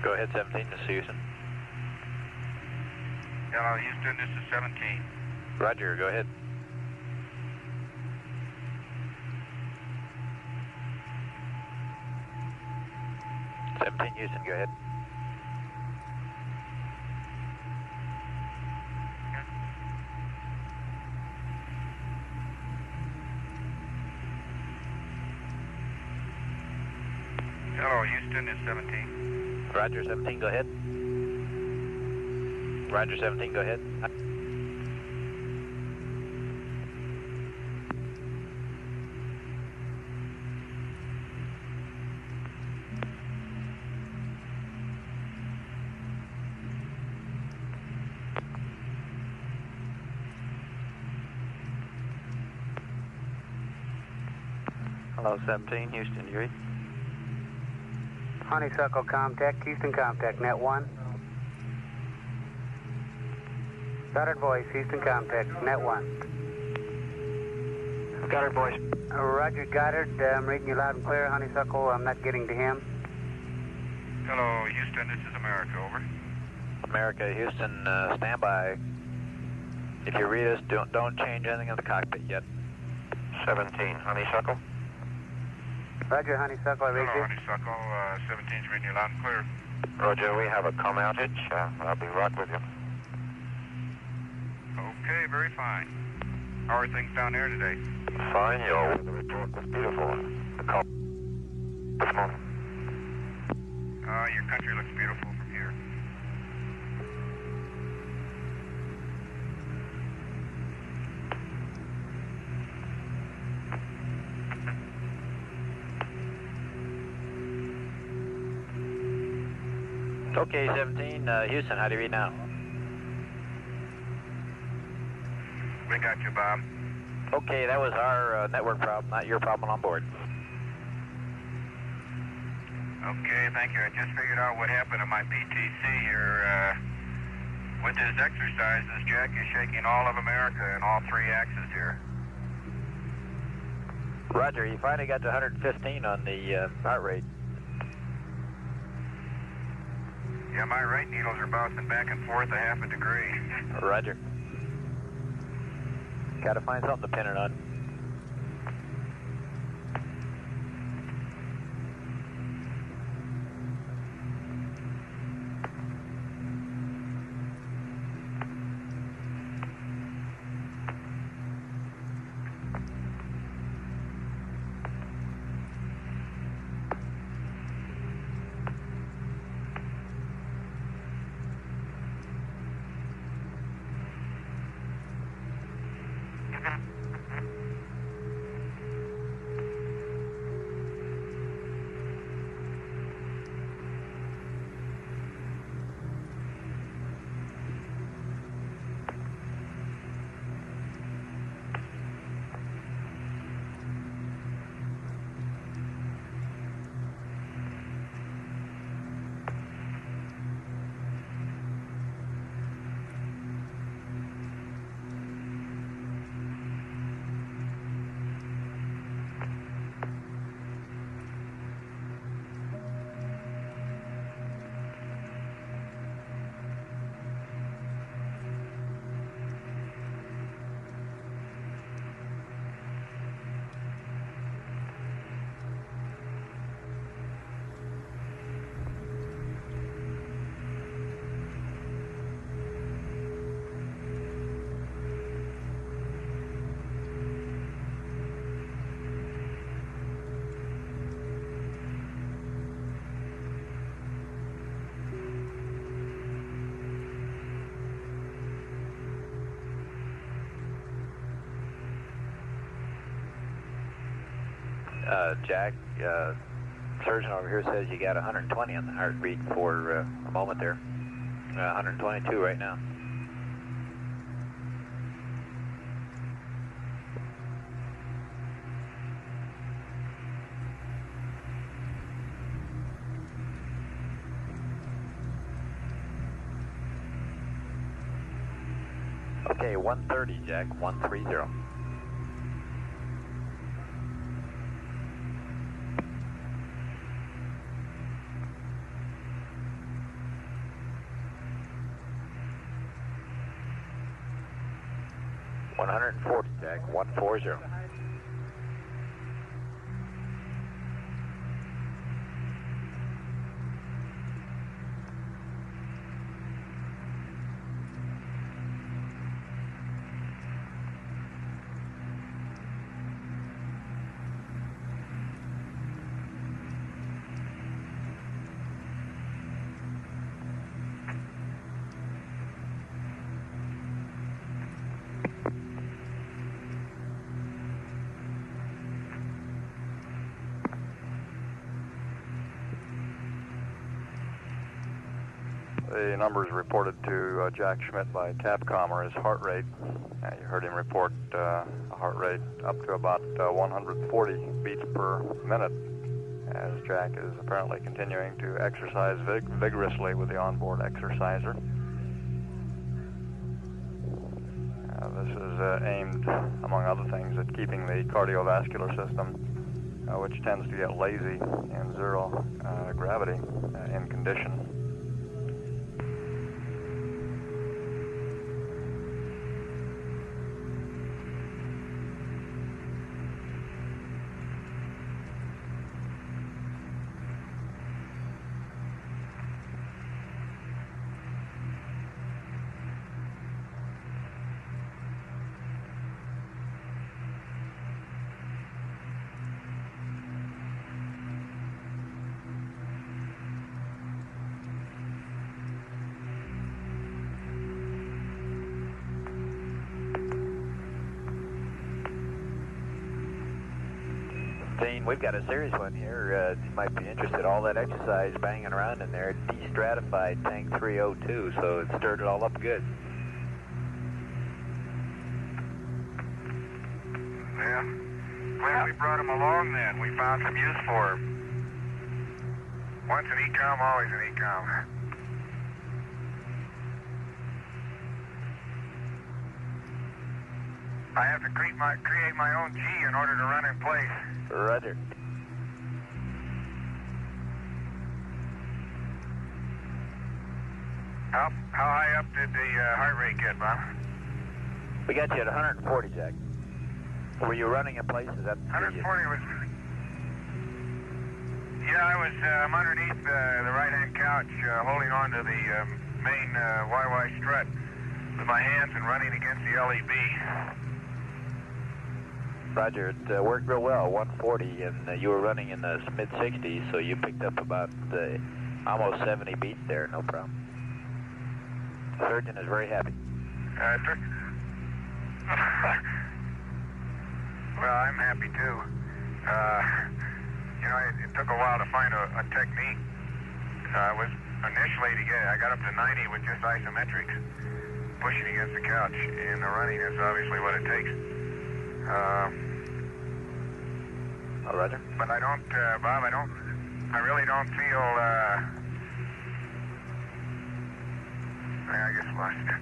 Go ahead, 17, this is Houston. Hello, Houston, this is 17. Roger, go ahead. Houston, go ahead. Hello, Houston, it's 17. Roger, 17, go ahead. Roger, 17, go ahead. Hello, 17, Houston, you read? Honeysuckle Comtech, Houston Comtech, net 1. Goddard voice, Houston Comtech, net 1. Goddard voice. Roger, Goddard, I'm reading you loud and clear. Honeysuckle, I'm not getting to him. Hello, Houston, this is America, over. America, Houston, stand by. If you read us, don't change anything in the cockpit yet. 17, Honeysuckle. Roger, Honeysuckle, I read Hello, you. Honeysuckle, 17's reading you loud and clear. Roger, we have a comm outage. I'll be right with you. Okay, very fine. How are things down there today? Fine, your weather report was beautiful. The call this morning. Your country looks beautiful from here. Okay, 17, Houston, how do you read now? We got you, Bob. Okay, that was our network problem, not your problem on board. Okay, thank you. I just figured out what happened to my PTC here. With this exercise, this jack is shaking all of America in all three axes here. Roger, you finally got to 115 on the heart rate. Yeah, my right needles are bouncing back and forth a half a degree. Roger. Gotta find something to pin it on. Jack, surgeon over here says you got 120 on the heartbeat for a moment there. 122 right now. Okay, 130, Jack, 130. 140, Jack, 140. The numbers reported to Jack Schmidt by Capcom are his heart rate. You heard him report a heart rate up to about 140 beats per minute, as Jack is apparently continuing to exercise vigorously with the onboard exerciser. This is aimed, among other things, at keeping the cardiovascular system, which tends to get lazy in zero gravity, in condition. Dean, we've got a serious one here. You might be interested. All that exercise banging around in there de-stratified tank 302, so it stirred it all up good. Yeah. Glad we brought him along then. We found some use for him. Once an ecom, always an ecom. I have to create my own G in order to run in place. Roger. How high up did the heart rate get, Bob? We got you at 140, Jack. Were you running in place? Is that 140 was... Yeah, I'm underneath the right-hand couch, holding on to the main YY strut with my hands and running against the LEB. Roger, it worked real well, 140, and you were running in the mid-60s, so you picked up about almost 70 beats there, no problem. The surgeon is very happy. Well, I'm happy too. You know, it took a while to find a technique. I got up to 90 with just isometrics, pushing against the couch, and the running is obviously what it takes. Oh, Roger. But I don't, Bob, I really don't feel, I guess lost it.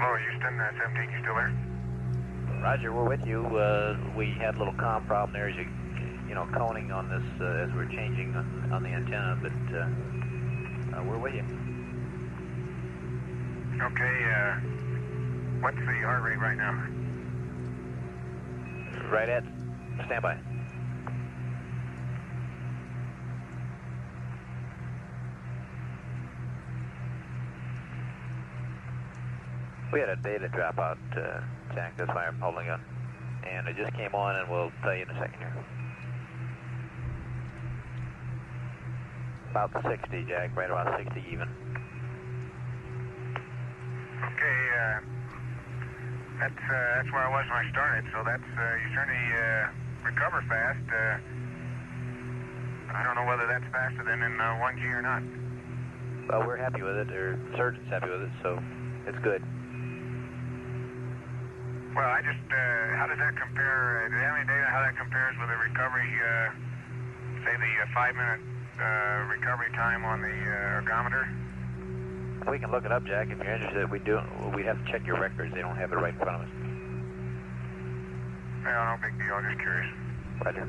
Hello, Houston, 17, you still there? Roger, we're with you. We had a little comm problem there as you know, coning on this as we're changing on the antenna, but we're with you. Okay, what's the heart rate right now? Right at standby. We had a data dropout, Jack, that's why I'm holding on. And it just came on, and we'll tell you in a second here. About 60, Jack, right about 60 even. Okay, that's where I was when I started, so that's, you certainly recover fast. I don't know whether that's faster than in 1G or not. Well, we're happy with it, or the surgeon's happy with it, so it's good. Well, I just, how does that compare, do you have any data how that compares with the recovery, say the 5-minute recovery time on the ergometer? We can look it up, Jack, if you're interested. We'd have to check your records. They don't have it right in front of us. Well, no big deal, just curious. Roger.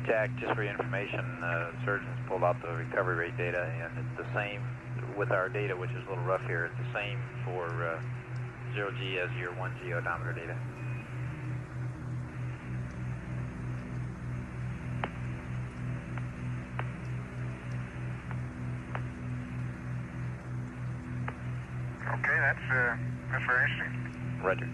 Jack, just for your information, surgeons pulled out the recovery rate data, and it's the same with our data, which is a little rough here. It's the same for 0G as your 1G odometer data. Okay, that's very interesting. Roger.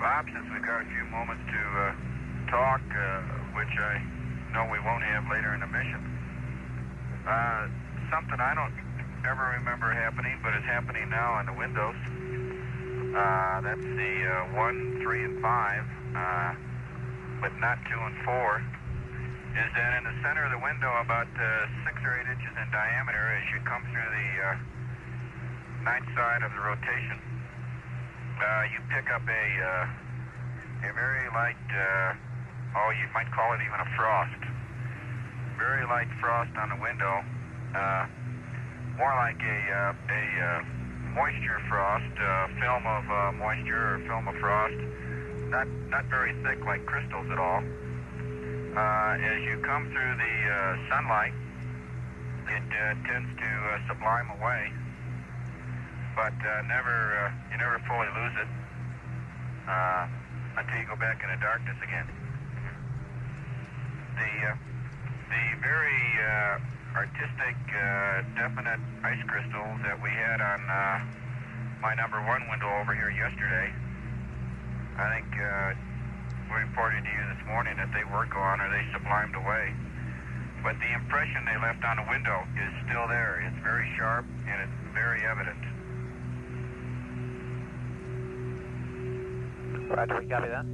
Bob, since we've got a few moments to talk, which I know we won't have later in the mission, something I don't ever remember happening, but it's happening now on the windows. That's the 1, 3, and 5, but not 2 and 4, is that in the center of the window, about 6 or 8 inches in diameter, as you come through the night side of the rotation, you pick up a very light, you might call it even a frost. Very light frost on the window, more like a moisture frost, film of moisture or film of frost, not very thick like crystals at all. As you come through the sunlight, it tends to sublime away, but you never fully lose it until you go back into darkness again. The very artistic, definite ice crystals that we had on my number 1 window over here yesterday, I think we reported to you this morning that they were gone or they sublimed away. But the impression they left on the window is still there. It's very sharp and it's very evident. Roger, we copy that.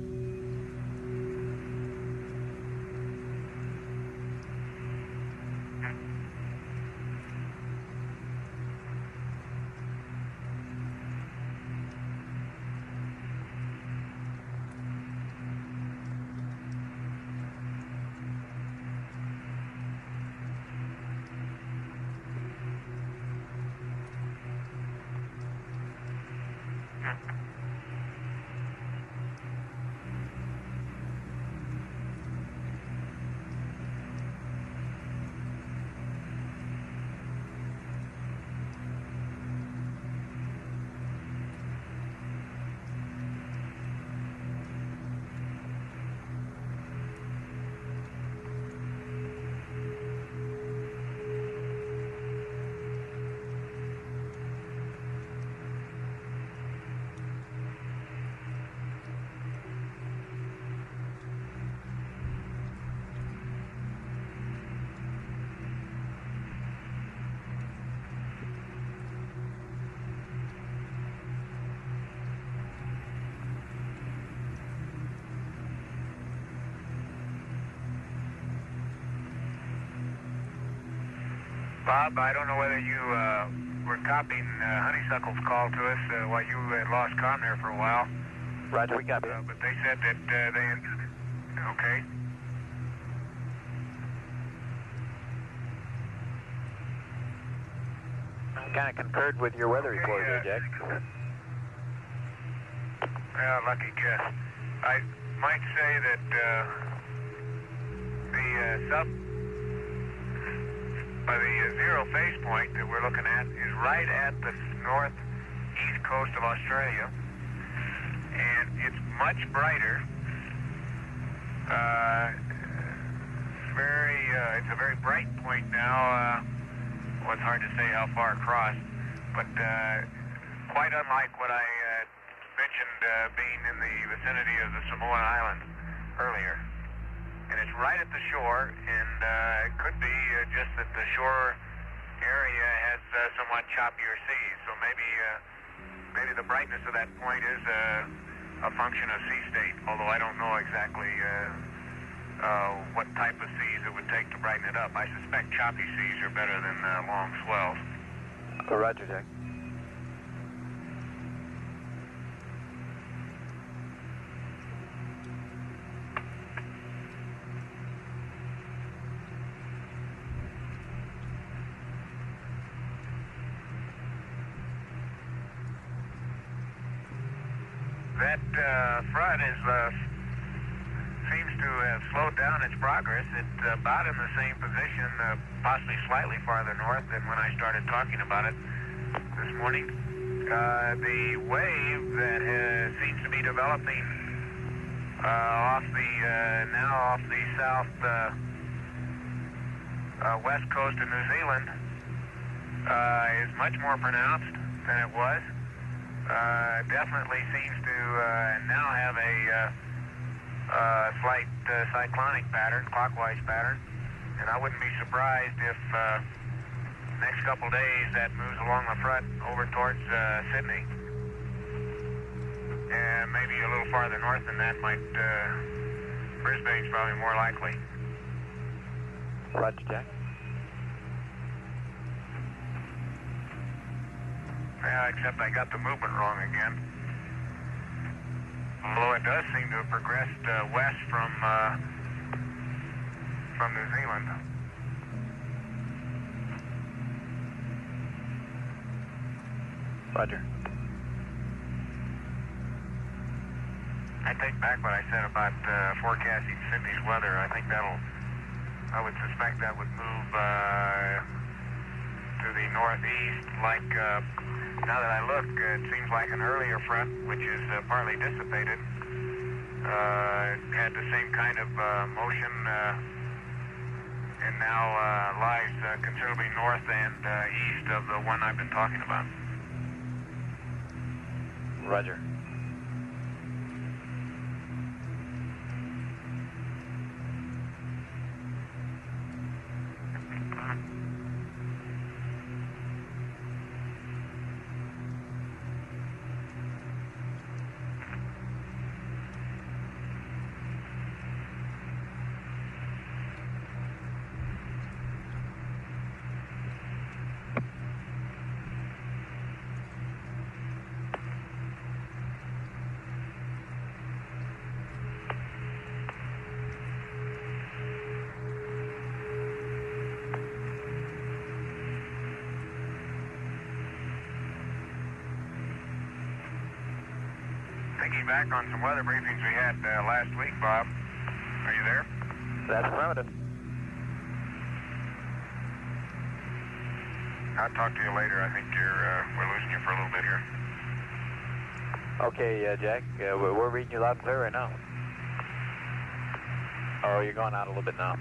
Bob, I don't know whether you were copying Honeysuckle's call to us while you had lost comm there for a while. Roger, we copy. But they said that they had... Okay. Kind of concurred with your weather report there, Jack. Well, lucky guess. I might say that the zero phase point that we're looking at is right at the northeast coast of Australia, and it's much brighter. It's a very bright point now. Well, it's hard to say how far across, but quite unlike what I mentioned being in the vicinity of the Samoan Islands earlier. And it's right at the shore, and it could be just that the shore area has somewhat choppier seas. So maybe the brightness of that point is a function of sea state, although I don't know exactly what type of seas it would take to brighten it up. I suspect choppy seas are better than long swells. Roger, Jack. That front seems to have slowed down its progress. It's about in the same position, possibly slightly farther north than when I started talking about it this morning. The wave that seems to be developing off the south west coast of New Zealand is much more pronounced than it was. Definitely seems to now have a slight cyclonic pattern, clockwise pattern, and I wouldn't be surprised if next couple days that moves along the front over towards Sydney, and maybe a little farther north than that Brisbane's probably more likely. Roger, Jack. Yeah, except I got the movement wrong again. Although it does seem to have progressed west from New Zealand. Roger. I take back what I said about forecasting Sydney's weather. I think I would suspect that would move to the northeast. Like, now that I look, it seems like an earlier front, which is partly dissipated, had the same kind of motion, and now lies considerably north and east of the one I've been talking about. Roger. Thinking back on some weather briefings we had last week, Bob. Are you there? That's affirmative. I'll talk to you later. I think we're losing you for a little bit here. Okay, Jack, we're reading you loud and clear right now. Oh, you're going out a little bit now.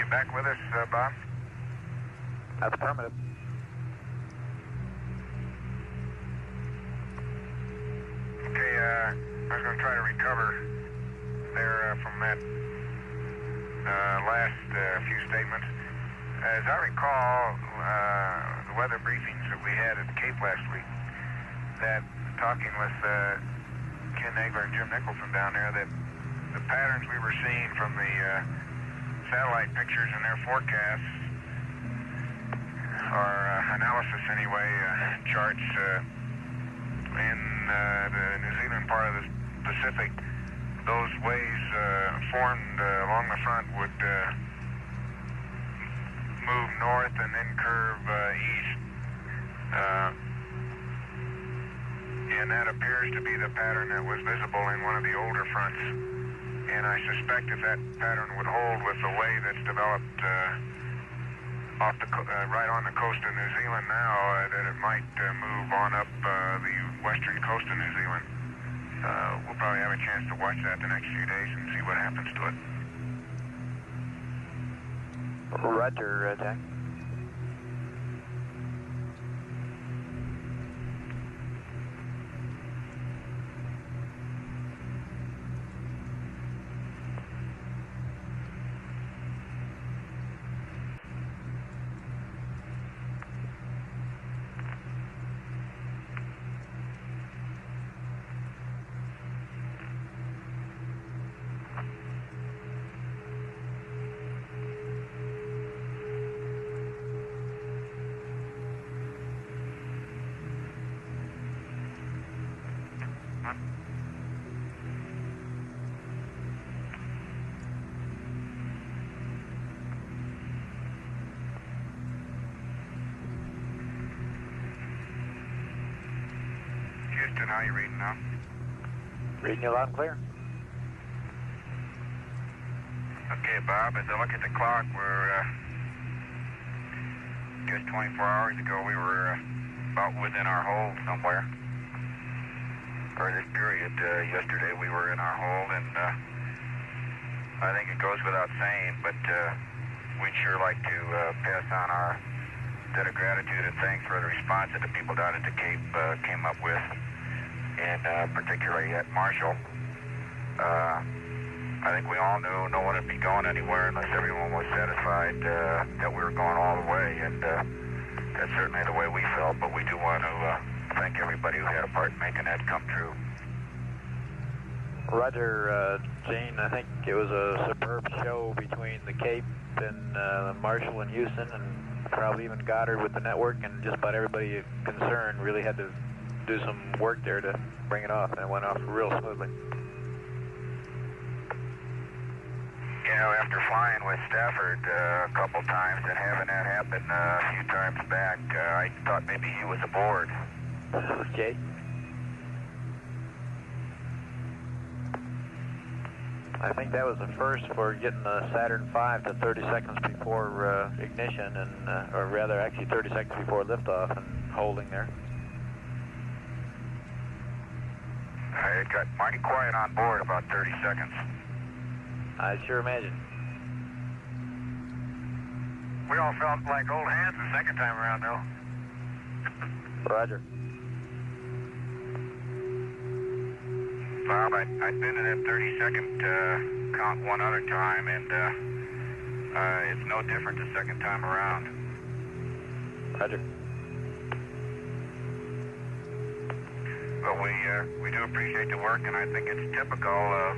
Back with us, Bob? That's affirmative. Okay, I was going to try to recover there from that last few statements. As I recall, the weather briefings that we had at the Cape last week, that talking with Ken Nagler and Jim Nicholson down there, that the patterns we were seeing from the satellite pictures and their forecasts, or analysis anyway, charts in the New Zealand part of the Pacific, those waves formed along the front would move north and then curve east. And that appears to be the pattern that was visible in one of the older fronts. And I suspect if that pattern would hold with the way that's developed right on the coast of New Zealand now, that it might move on up the western coast of New Zealand. We'll probably have a chance to watch that the next few days and see what happens to it. Roger, Jack. Houston, how are you reading now? Reading you loud and clear. Okay, Bob, as I look at the clock, we're just 24 hours ago, we were about within our hold somewhere. For this period, yesterday we were in our hold, and I think it goes without saying, but we'd sure like to pass on our debt of gratitude and thanks for the response that the people down at the Cape came up with, and particularly at Marshall. I think we all knew no one would be going anywhere unless everyone was satisfied that we were going all the way, and that's certainly the way we felt, but we do want to thank everybody who had a part in making that come true. Roger, Gene, I think it was a superb show between the Cape and Marshall and Houston, and probably even Goddard with the network, and just about everybody concerned really had to do some work there to bring it off, and it went off real smoothly. You know, after flying with Stafford a couple times and having that happen a few times back, I thought maybe he was aboard. Okay. I think that was the first for getting the Saturn V to 30 seconds before ignition, and or rather actually 30 seconds before liftoff and holding there. It got mighty quiet on board about 30 seconds. I sure imagine. We all felt like old hands the second time around, though. Roger. Bob, I've been in that 30-second count one other time, and it's no different the second time around. Roger. But we do appreciate the work, and I think it's typical of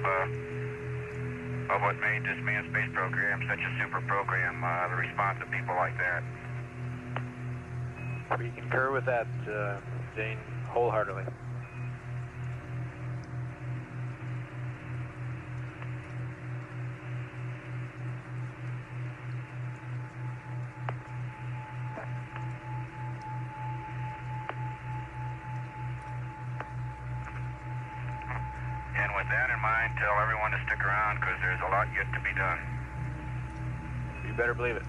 what made this manned space program such a super program, the response of people like that. We concur with that, Gene, wholeheartedly. And with that in mind, tell everyone to stick around because there's a lot yet to be done. You better believe it.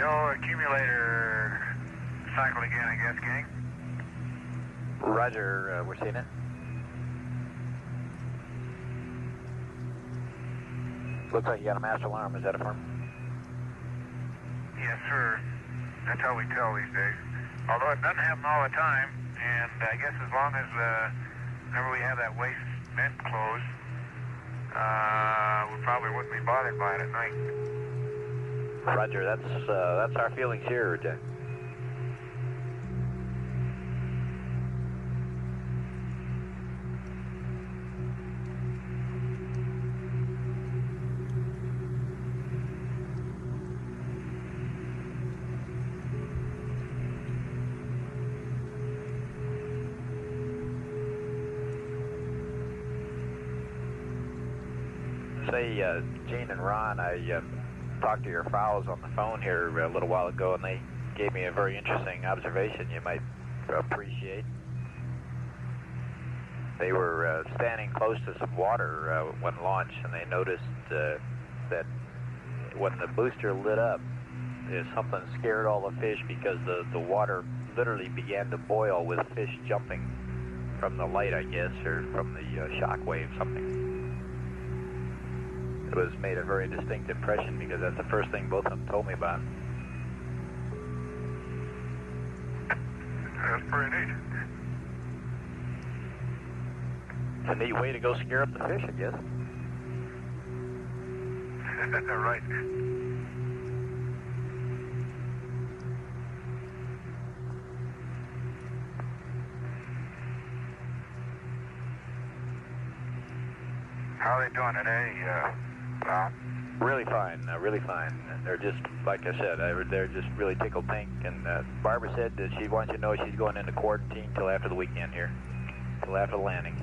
Yo, accumulator cycle again, I guess, gang. Roger, we're seeing it. Looks like you got a master alarm. Is that affirm? Yes, sir. That's how we tell these days. Although it doesn't happen all the time, and I guess as long as whenever we have that waste vent closed, we probably wouldn't be bothered by it at night. Roger, that's our feelings here, Jack. Say, Gene and Ron, I talked to your fowls on the phone here a little while ago, and they gave me a very interesting observation you might appreciate. They were standing close to some water when launched, and they noticed that when the booster lit up, something scared all the fish because the water literally began to boil with fish jumping from the light, I guess, or from the shock wave, something. It was made a very distinct impression because that's the first thing both of them told me about. That's pretty neat. It's a neat way to go scare up the fish, I guess. Right. How are they doing today, Bob? Really fine, really fine. They're just, like I said, they're just really tickled pink. And Barbara said that she wants you to know she's going into quarantine till after the weekend here, till after the landing.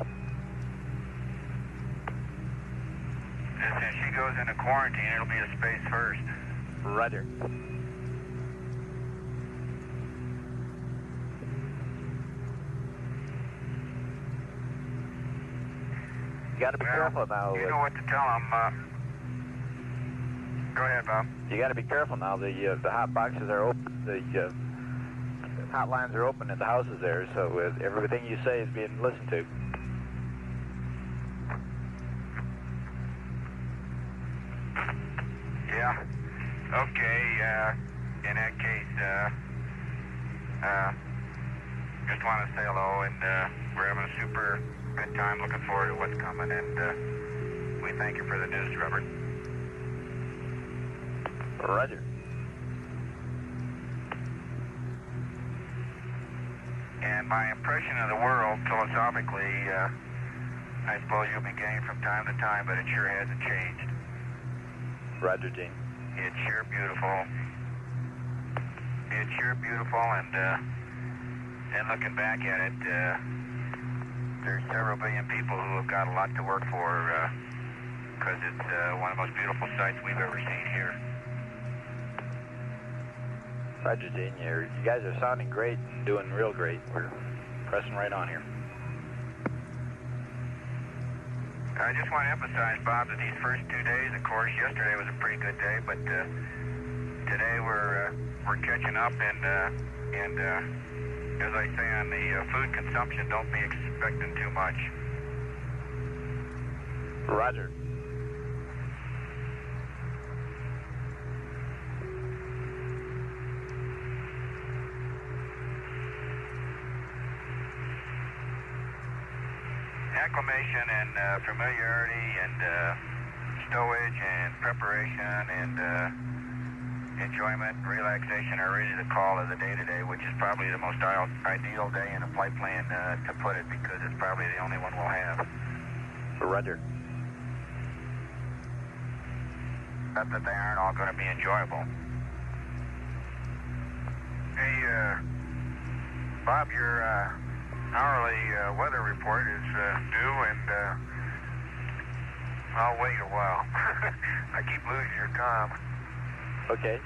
If she goes into quarantine, it'll be a space first. Roger. You got to be careful now. You know what to tell them. Go ahead, Bob. You got to be careful now. The hot boxes are open. The hot lines are open at the houses there, so everything you say is being listened to. Yeah. Okay. In that case, just want to say hello, and we're having a super good time. Looking forward to what's coming, and we thank you for the news, Robert. Roger. And my impression of the world, philosophically, I suppose you'll be getting from time to time, but it sure hasn't changed. Roger, Gene. It's sure beautiful. It's sure beautiful, and looking back at it, there's several billion people who have got a lot to work for, because it's one of the most beautiful sights we've ever seen here. Roger, Gene. You guys are sounding great and doing real great. We're pressing right on here. I just want to emphasize, Bob, that these first 2 days, of course, yesterday was a pretty good day, but today we're catching up, and as I say on the food consumption, don't be expecting too much. Roger. Acclimation and familiarity and stowage and preparation and enjoyment and relaxation are really the call of the day today, which is probably the most ideal day in a flight plan to put it, because it's probably the only one we'll have. Roger. Not that they aren't all going to be enjoyable. Hey, Bob, your hourly weather report is due, and I'll wait a while. I keep losing your Tom. Okay.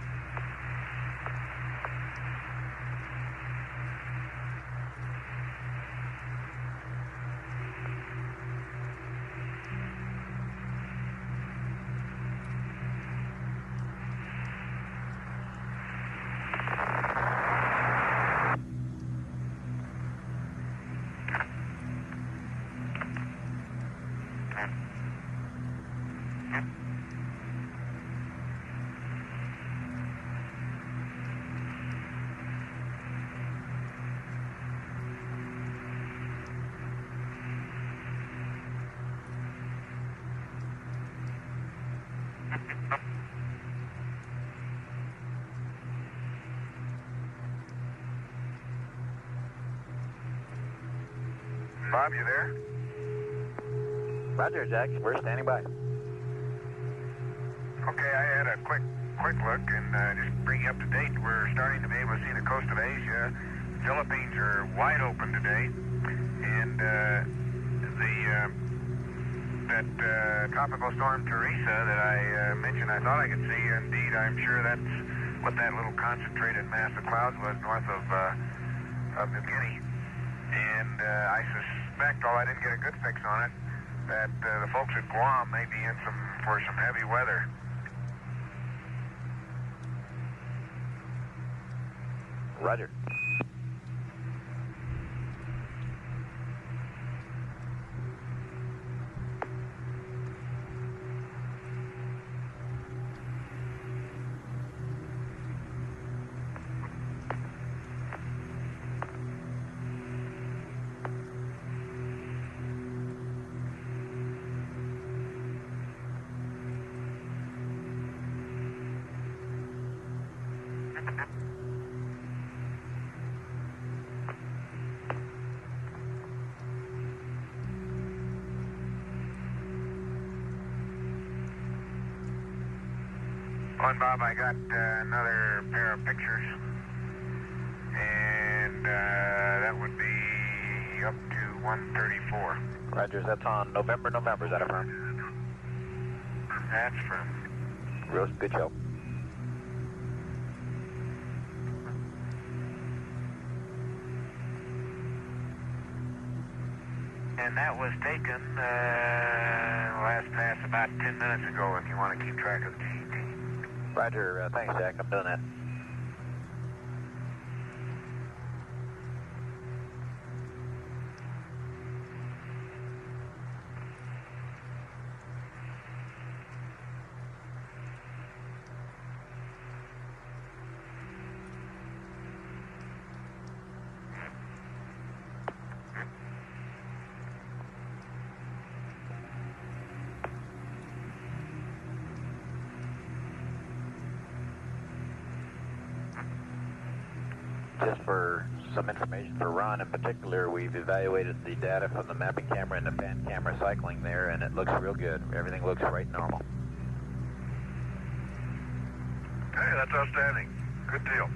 Bob, you there? Roger, Jack. We're standing by. Okay, I had a quick look and just bring you up to date. We're starting to be able to see the coast of Asia. Philippines are wide open today, and that tropical storm Teresa that I mentioned, I thought I could see. Indeed, I'm sure that's what that little concentrated mass of clouds was north of New Guinea. And I suspect, although I didn't get a good fix on it, that the folks at Guam may be in for some heavy weather. Roger. Well, Bob, I got another pair of pictures, and that would be up to 134. Roger, that's on November, is that a firm? That's firm. Real good show. And that was taken last pass about 10 minutes ago, if you want to keep track of the GET. Roger, thanks, Jack. I'm doing that. Just for some information for Ron in particular, we've evaluated the data from the mapping camera and the pan camera cycling there, and it looks real good. Everything looks right normal. Hey, that's outstanding. Good deal.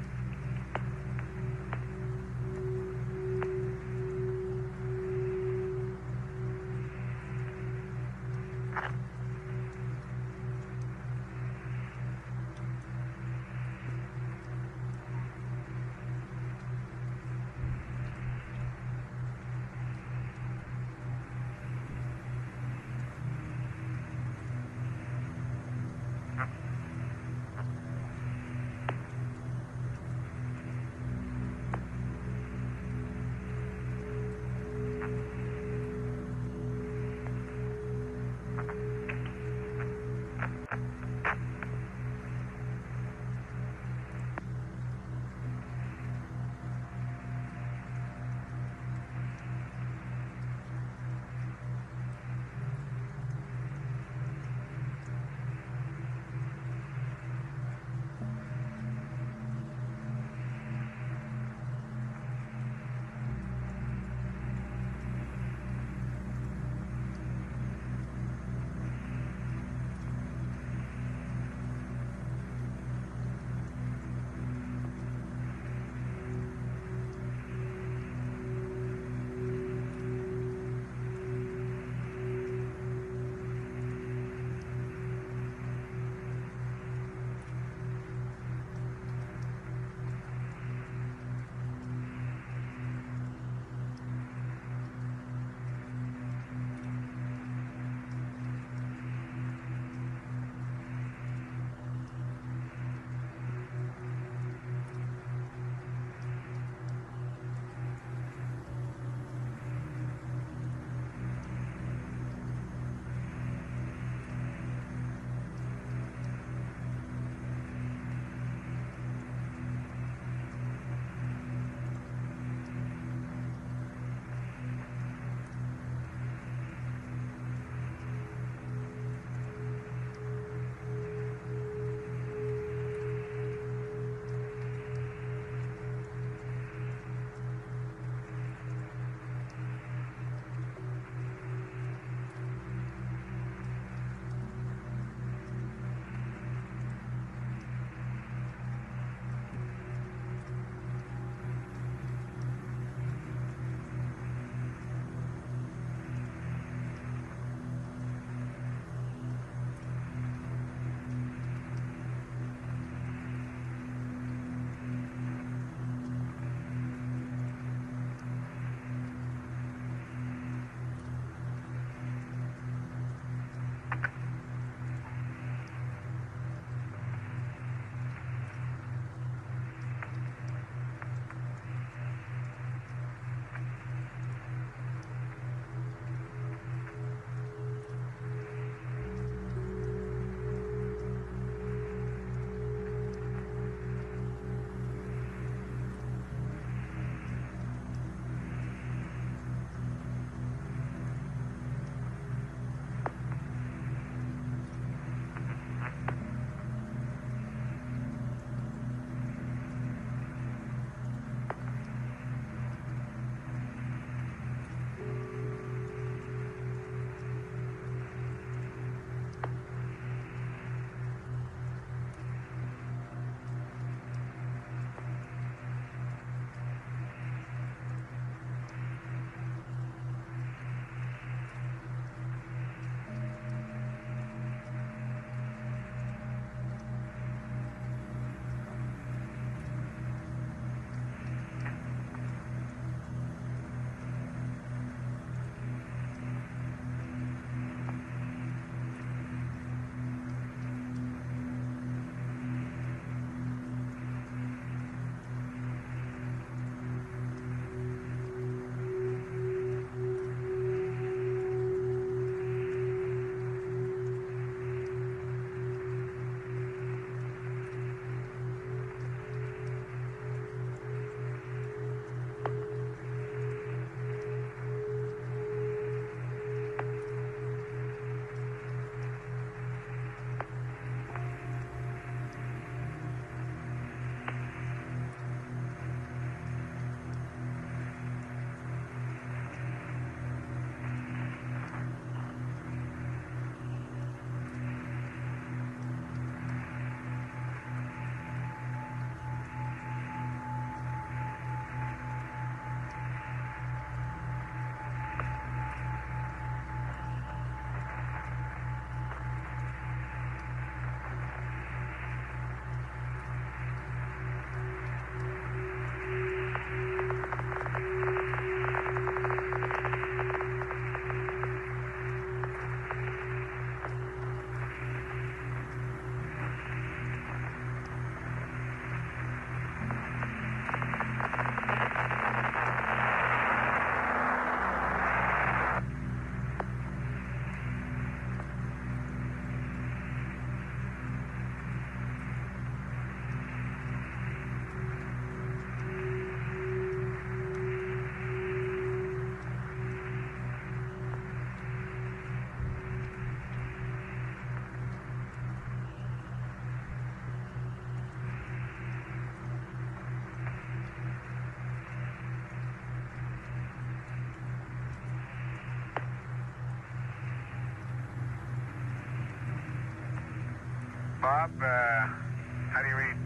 Bob, how do you read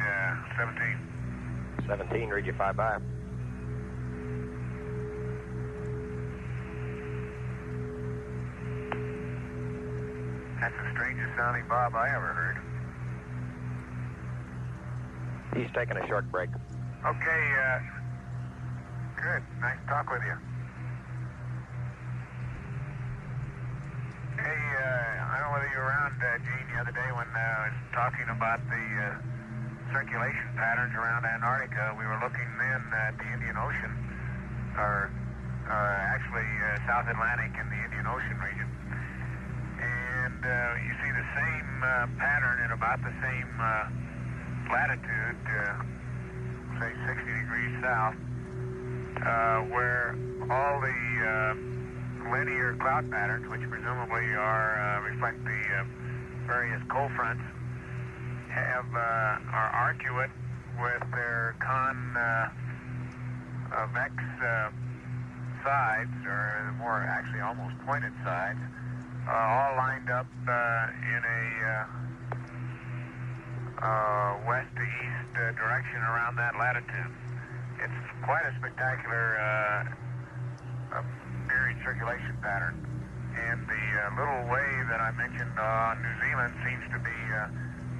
17? 17, read you 5 by. That's the strangest sounding Bob I ever heard. He's taking a short break. Okay, good. Nice to talk with you. Hey, I don't know whether you were around, Gene, the other day when I was talking about the circulation patterns around Antarctica. We were looking then at the Indian Ocean, or actually South Atlantic and the Indian Ocean region. And you see the same pattern at about the same latitude, say 60 degrees south, where all the linear cloud patterns, which presumably reflect the various cold fronts, are arcuate with their convex sides, or more actually almost pointed sides, all lined up in a west to east direction around that latitude. It's quite a spectacular period circulation pattern. And the little wave that I mentioned on New Zealand seems to be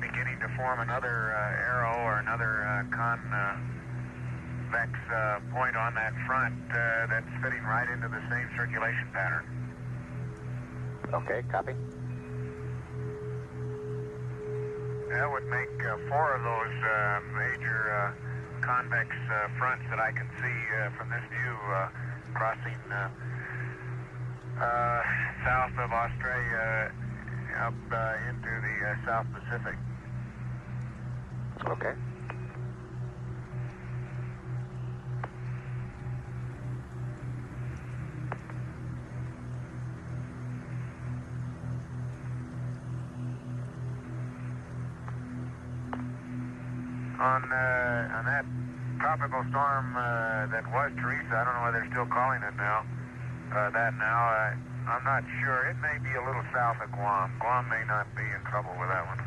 beginning to form another arrow or another convex point on that front that's fitting right into the same circulation pattern. Okay, copy. That would make 4 of those major convex fronts that I can see from this view crossing south of Australia up into the South Pacific. Okay. On that tropical storm that was Teresa, I don't know whether they're still calling it now. I'm not sure. It may be a little south of Guam. Guam may not be in trouble with that one.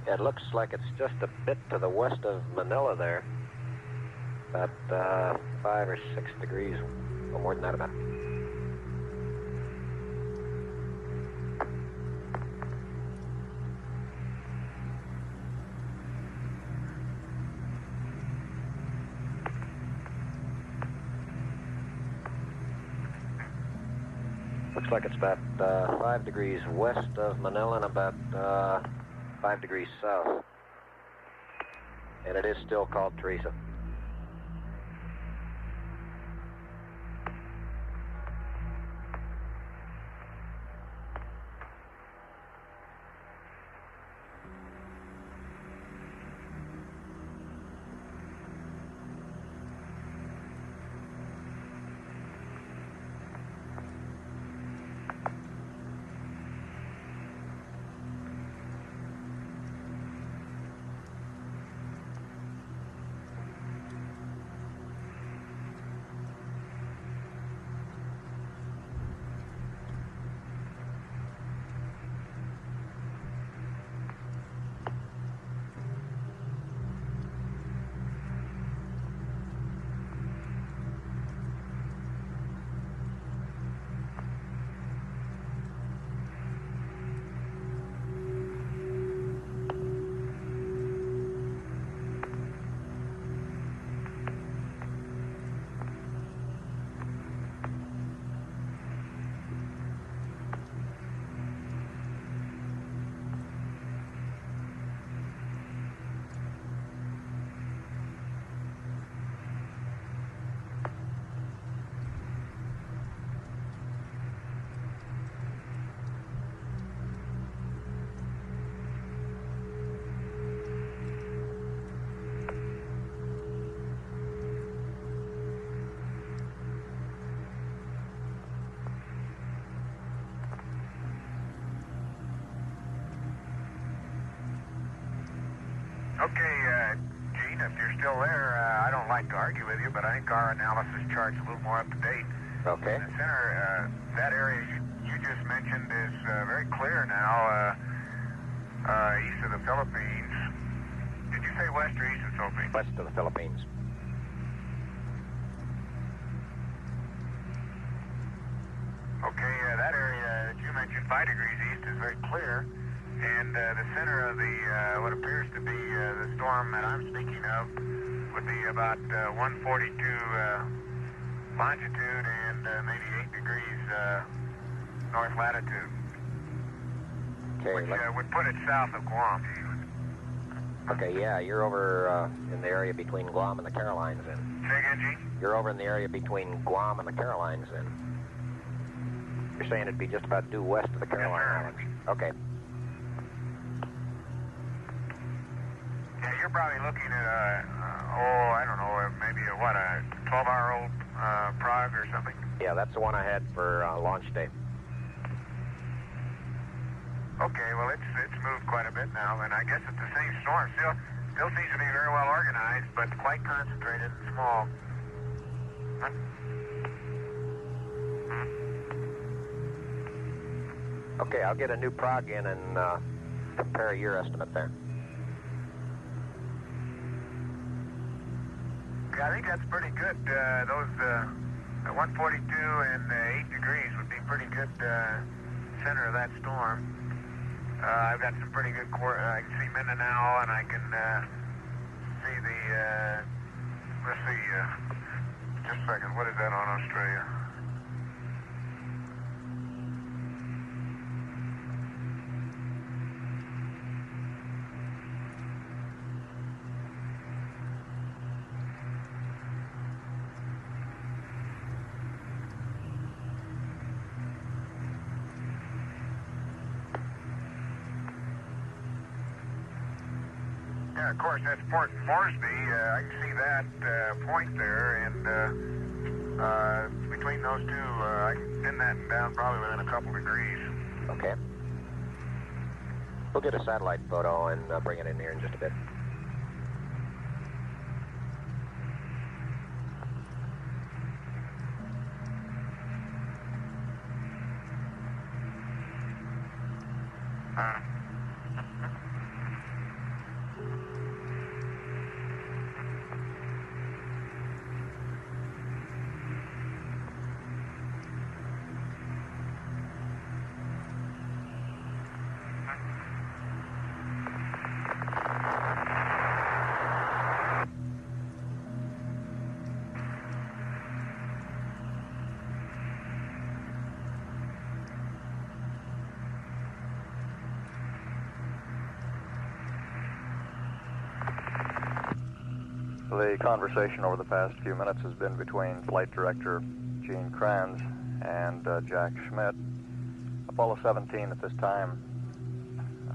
It looks like it's just a bit to the west of Manila there. About 5 or 6 degrees, or more than that about. Looks like it's about 5 degrees west of Manila and about 5 degrees south. And it is still called Teresa. Okay, Gene, if you're still there, I don't like to argue with you, but I think our analysis chart's a little more up to date. Okay. In the center, that area you you just mentioned is very clear now, east of the Philippines. Did you say west or east of the Philippines? West of the Philippines. Okay, that area that you mentioned, 5 degrees east, is very clear. And the center of the what appears to be the storm that I'm speaking of would be about 142 longitude and maybe 8 degrees north latitude, Okay. which would put it south of Guam. Okay, yeah, you're over in the area between Guam and the Carolines then. Say again, Gene? You're over in the area between Guam and the Carolines then. You're saying it'd be just about due west of the Caroline Islands. Okay. Yeah, you're probably looking at I don't know, maybe a 12-hour-old Prague or something? Yeah, that's the one I had for launch day. Okay, well, it's moved quite a bit now, and I guess it's the same storm. Still seems to be very well organized, but quite concentrated and small. Huh? Okay, I'll get a new prog in and compare your estimate there. Yeah, I think that's pretty good. Those 142 and 8 degrees would be pretty good center of that storm. I've got some pretty good I can see Mindanao, and I can see the, let's see, just a second, what is that on Australia? Yeah, of course, that's Port Moresby. I can see that point there, and between those two, I can pin that down probably within a couple degrees. Okay. We'll get a satellite photo and bring it in here in just a bit. The conversation over the past few minutes has been between Flight Director Gene Kranz and Jack Schmidt. Apollo 17 at this time,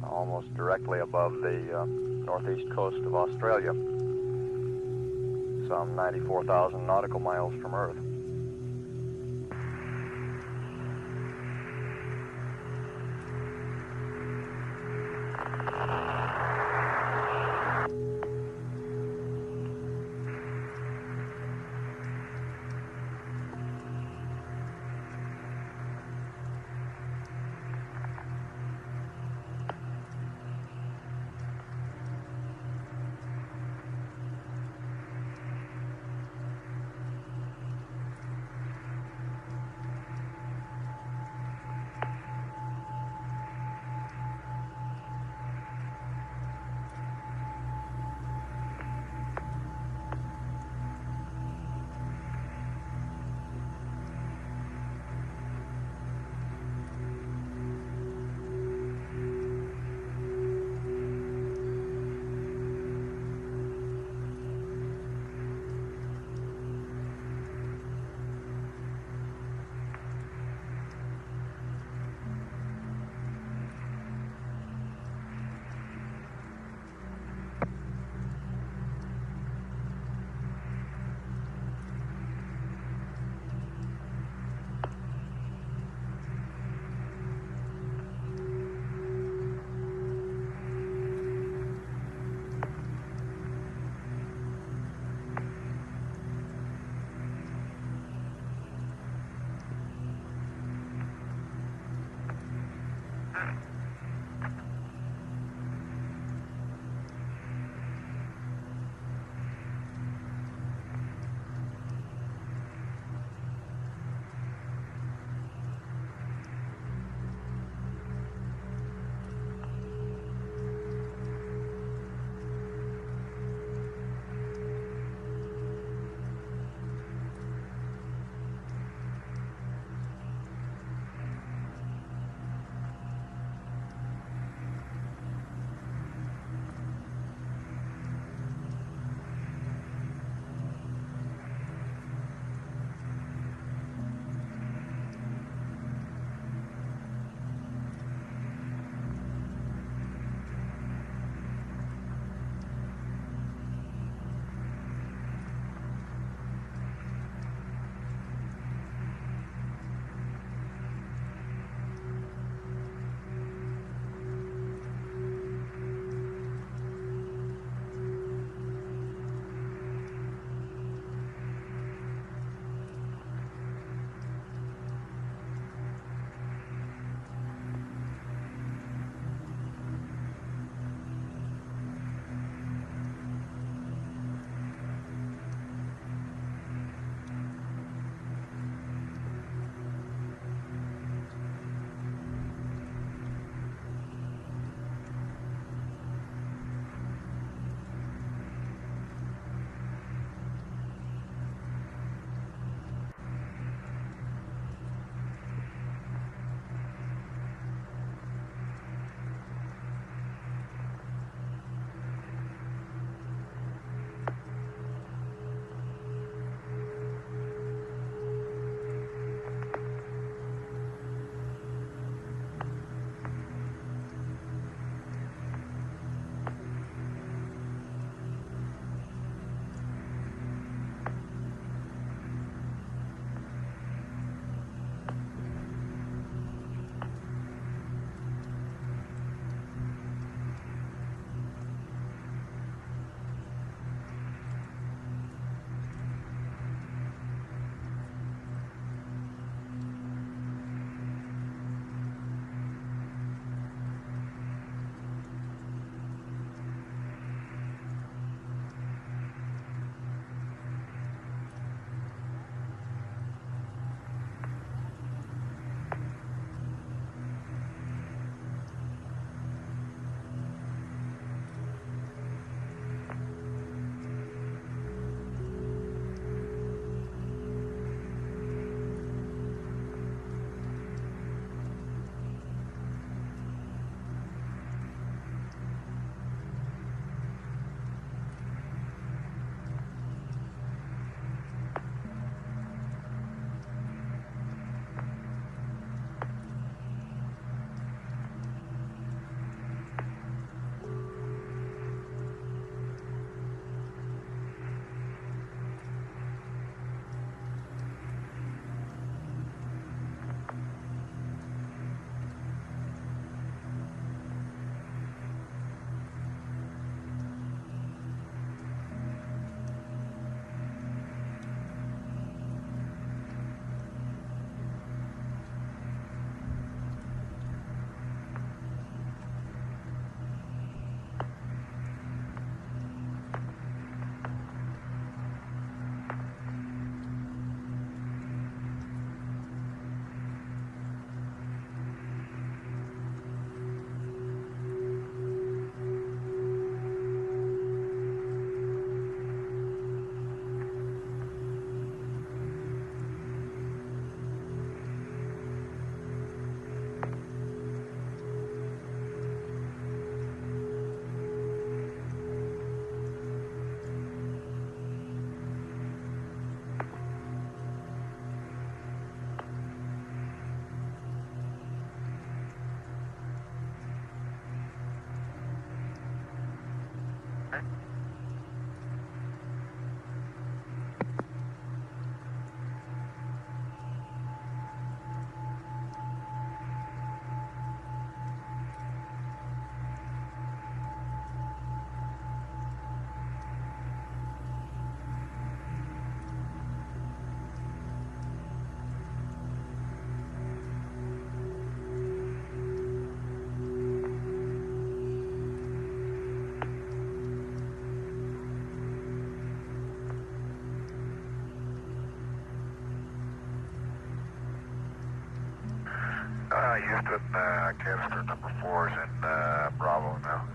almost directly above the northeast coast of Australia, some 94,000 nautical miles from Earth. Houston, canister number 4 is in Bravo now.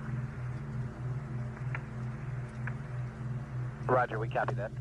Roger, we copy that.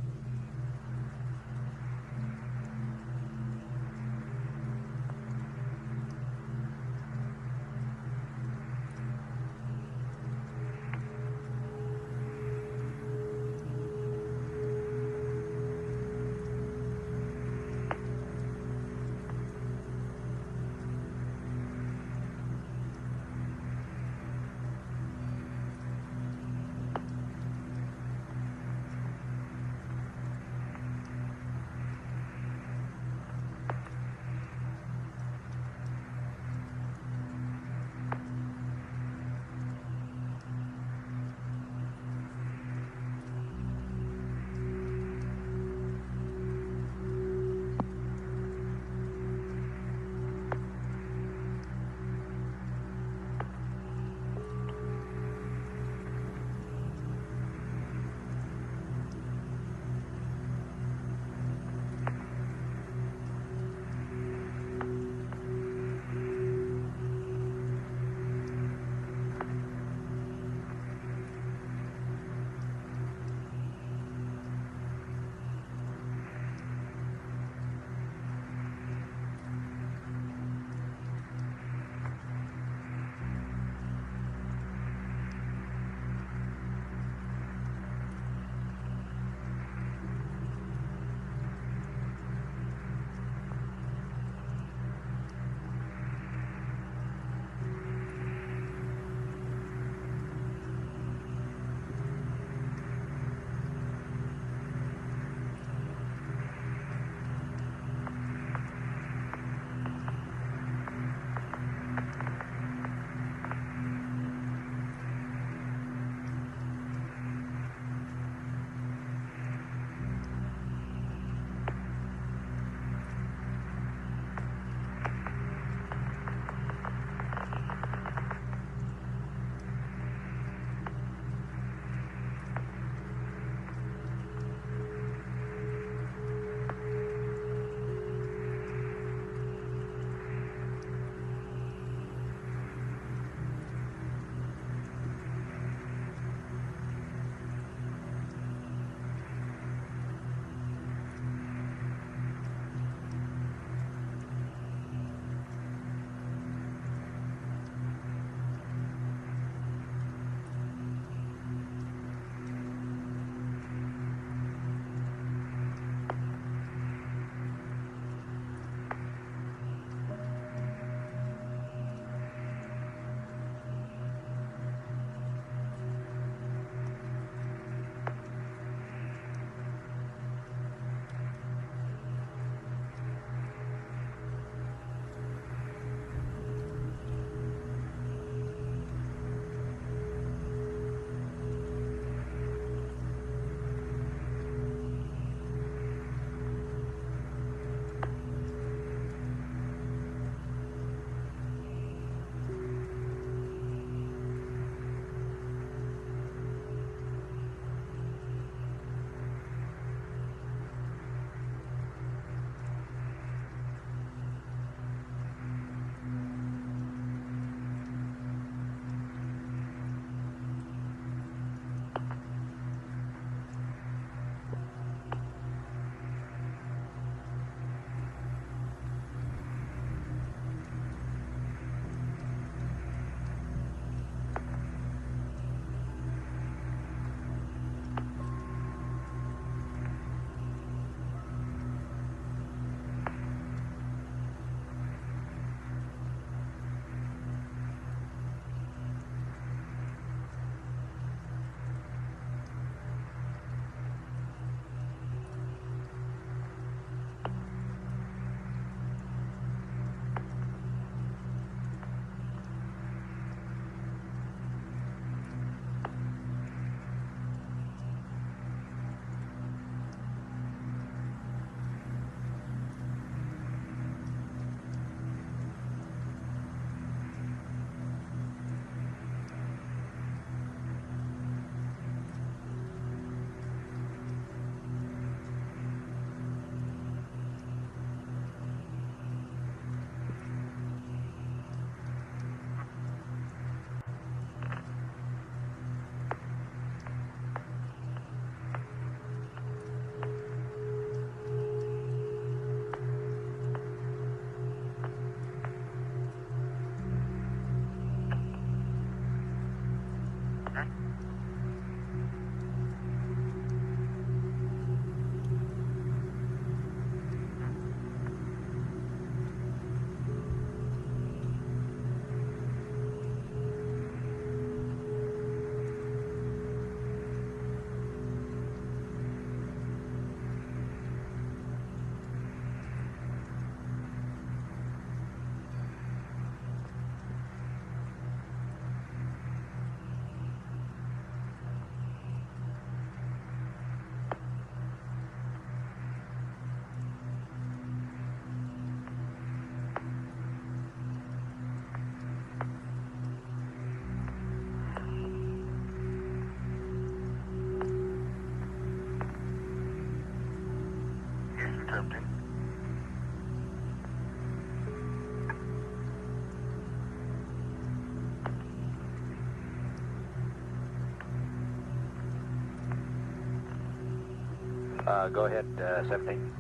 Go ahead, 17.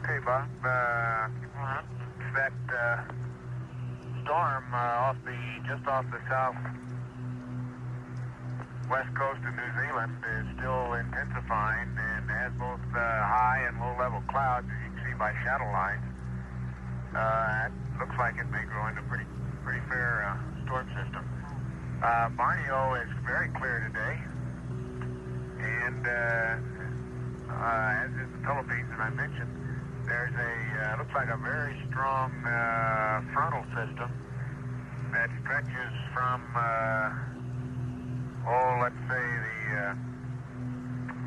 Okay, Bob. It's that storm just off the southwest coast of New Zealand is still intensifying and has both high and low level clouds, as you can see by shadow lines. It looks like it may grow into a pretty fair storm system. Borneo is very clear today, and as is the Philippines, and I mentioned, there's looks like a very strong frontal system that stretches from, let's say the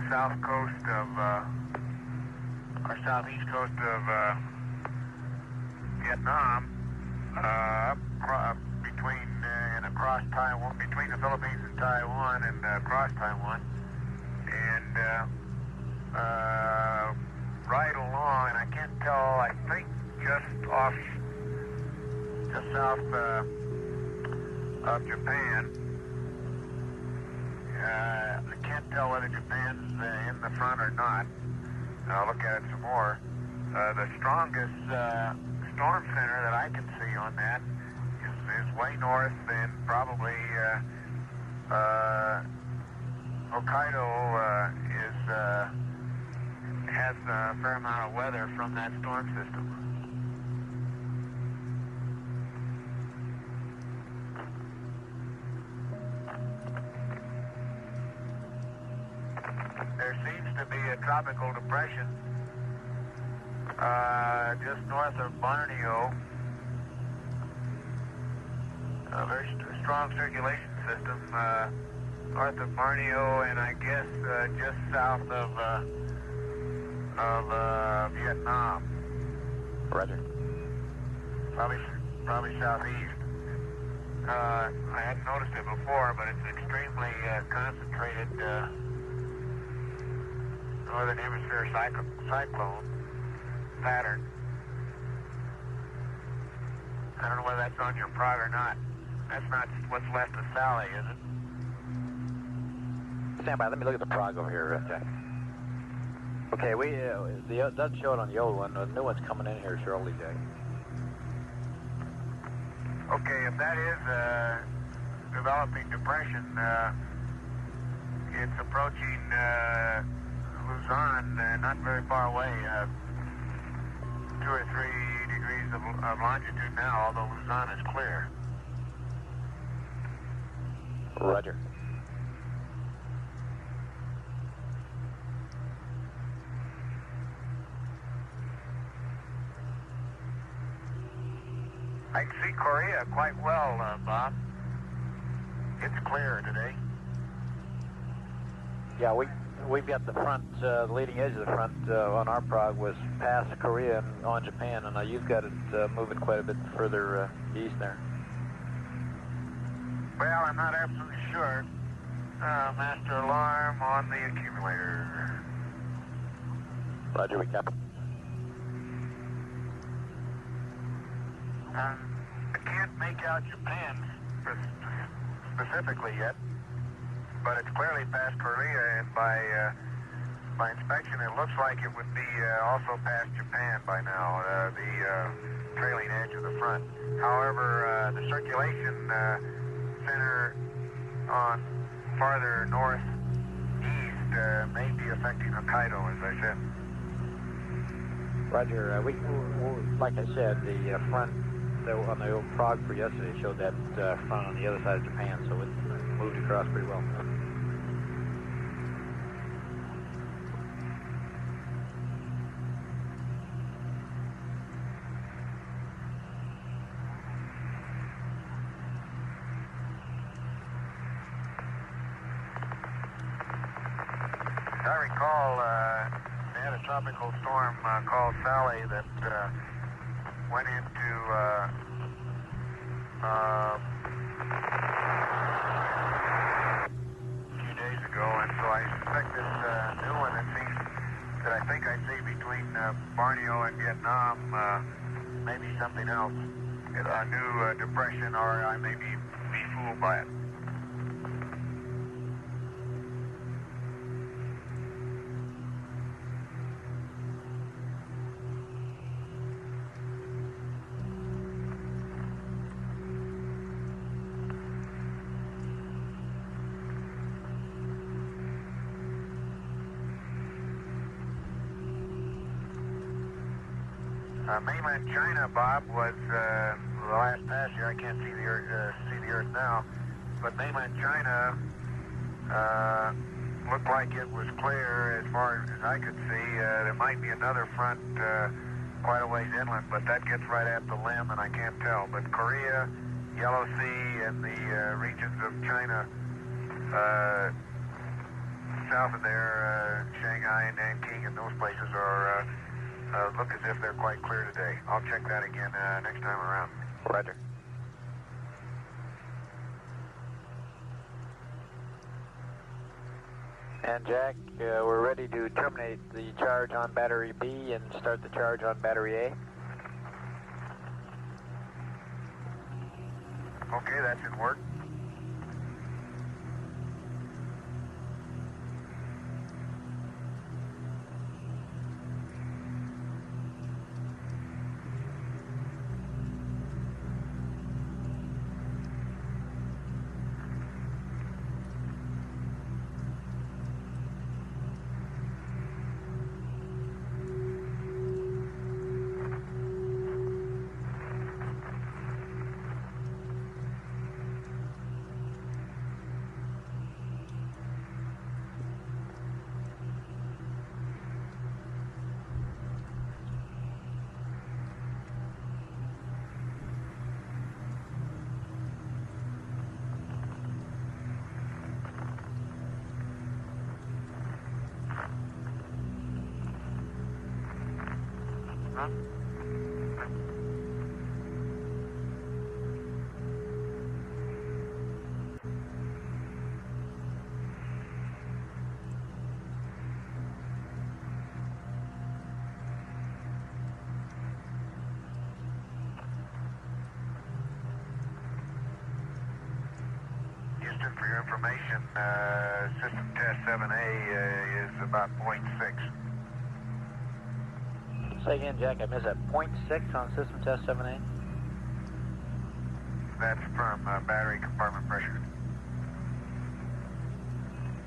south coast of, or southeast coast of Vietnam, between and across Taiwan, between the Philippines and Taiwan, and across Taiwan, and right along, and I can't tell, I think just south of Japan. I can't tell whether Japan's in the front or not. I'll look at it some more. The strongest storm center that I can see on that is way north, and probably Hokkaido has a fair amount of weather from that storm system. There seems to be a tropical depression just north of Borneo. A very strong circulation system north of Borneo, and I guess just south of Vietnam. Roger. Probably southeast. I hadn't noticed it before, but it's extremely concentrated northern hemisphere cyclone pattern. I don't know whether that's on your prog or not. That's not what's left of Sally, is it? Stand by. Let me look at the prog over here, Jack. Okay, it doesn't show it on the old one. The new one's coming in here shortly, Jack. Okay, if that is a developing depression, it's approaching Luzon, not very far away, 2 or 3 degrees of longitude now, although Luzon is clear. Roger. I can see Korea quite well, Bob. It's clear today. Yeah, we've got the front, the leading edge of the front on our prog was past Korea and on Japan, and you've got it moving quite a bit further east there. Well, I'm not absolutely sure. Master alarm on the accumulator. Roger, we copy. I can't make out Japan specifically yet, but it's clearly past Korea, and by inspection, it looks like it would be also past Japan by now, the trailing edge of the front. However, the circulation center on farther northeast may be affecting Hokkaido, as I said. Roger, like I said, the front on the old prog for yesterday showed that front on the other side of Japan, so it moved across pretty well. As I recall, they had a tropical storm called Sally that went into a few days ago, and so I suspect this new one that I think I see between Borneo and Vietnam may be something else. A new depression, or I may be fooled by it. Mainland China, Bob, was the last pass here. I can't see the Earth now, but mainland China looked like it was clear as far as I could see. There might be another front quite a ways inland, but that gets right at the limb, and I can't tell. But Korea, Yellow Sea, and the regions of China south of there, Shanghai and Nanking, and those places are. Look as if they're quite clear today. I'll check that again next time around. Roger. And Jack, we're ready to terminate the charge on battery B and start the charge on battery A. Okay, that's in work. Houston, for your information, system test 7A is about 0.6. Say again, Jack, I missed that. 0.6 on system test 7A? That's from battery compartment pressure.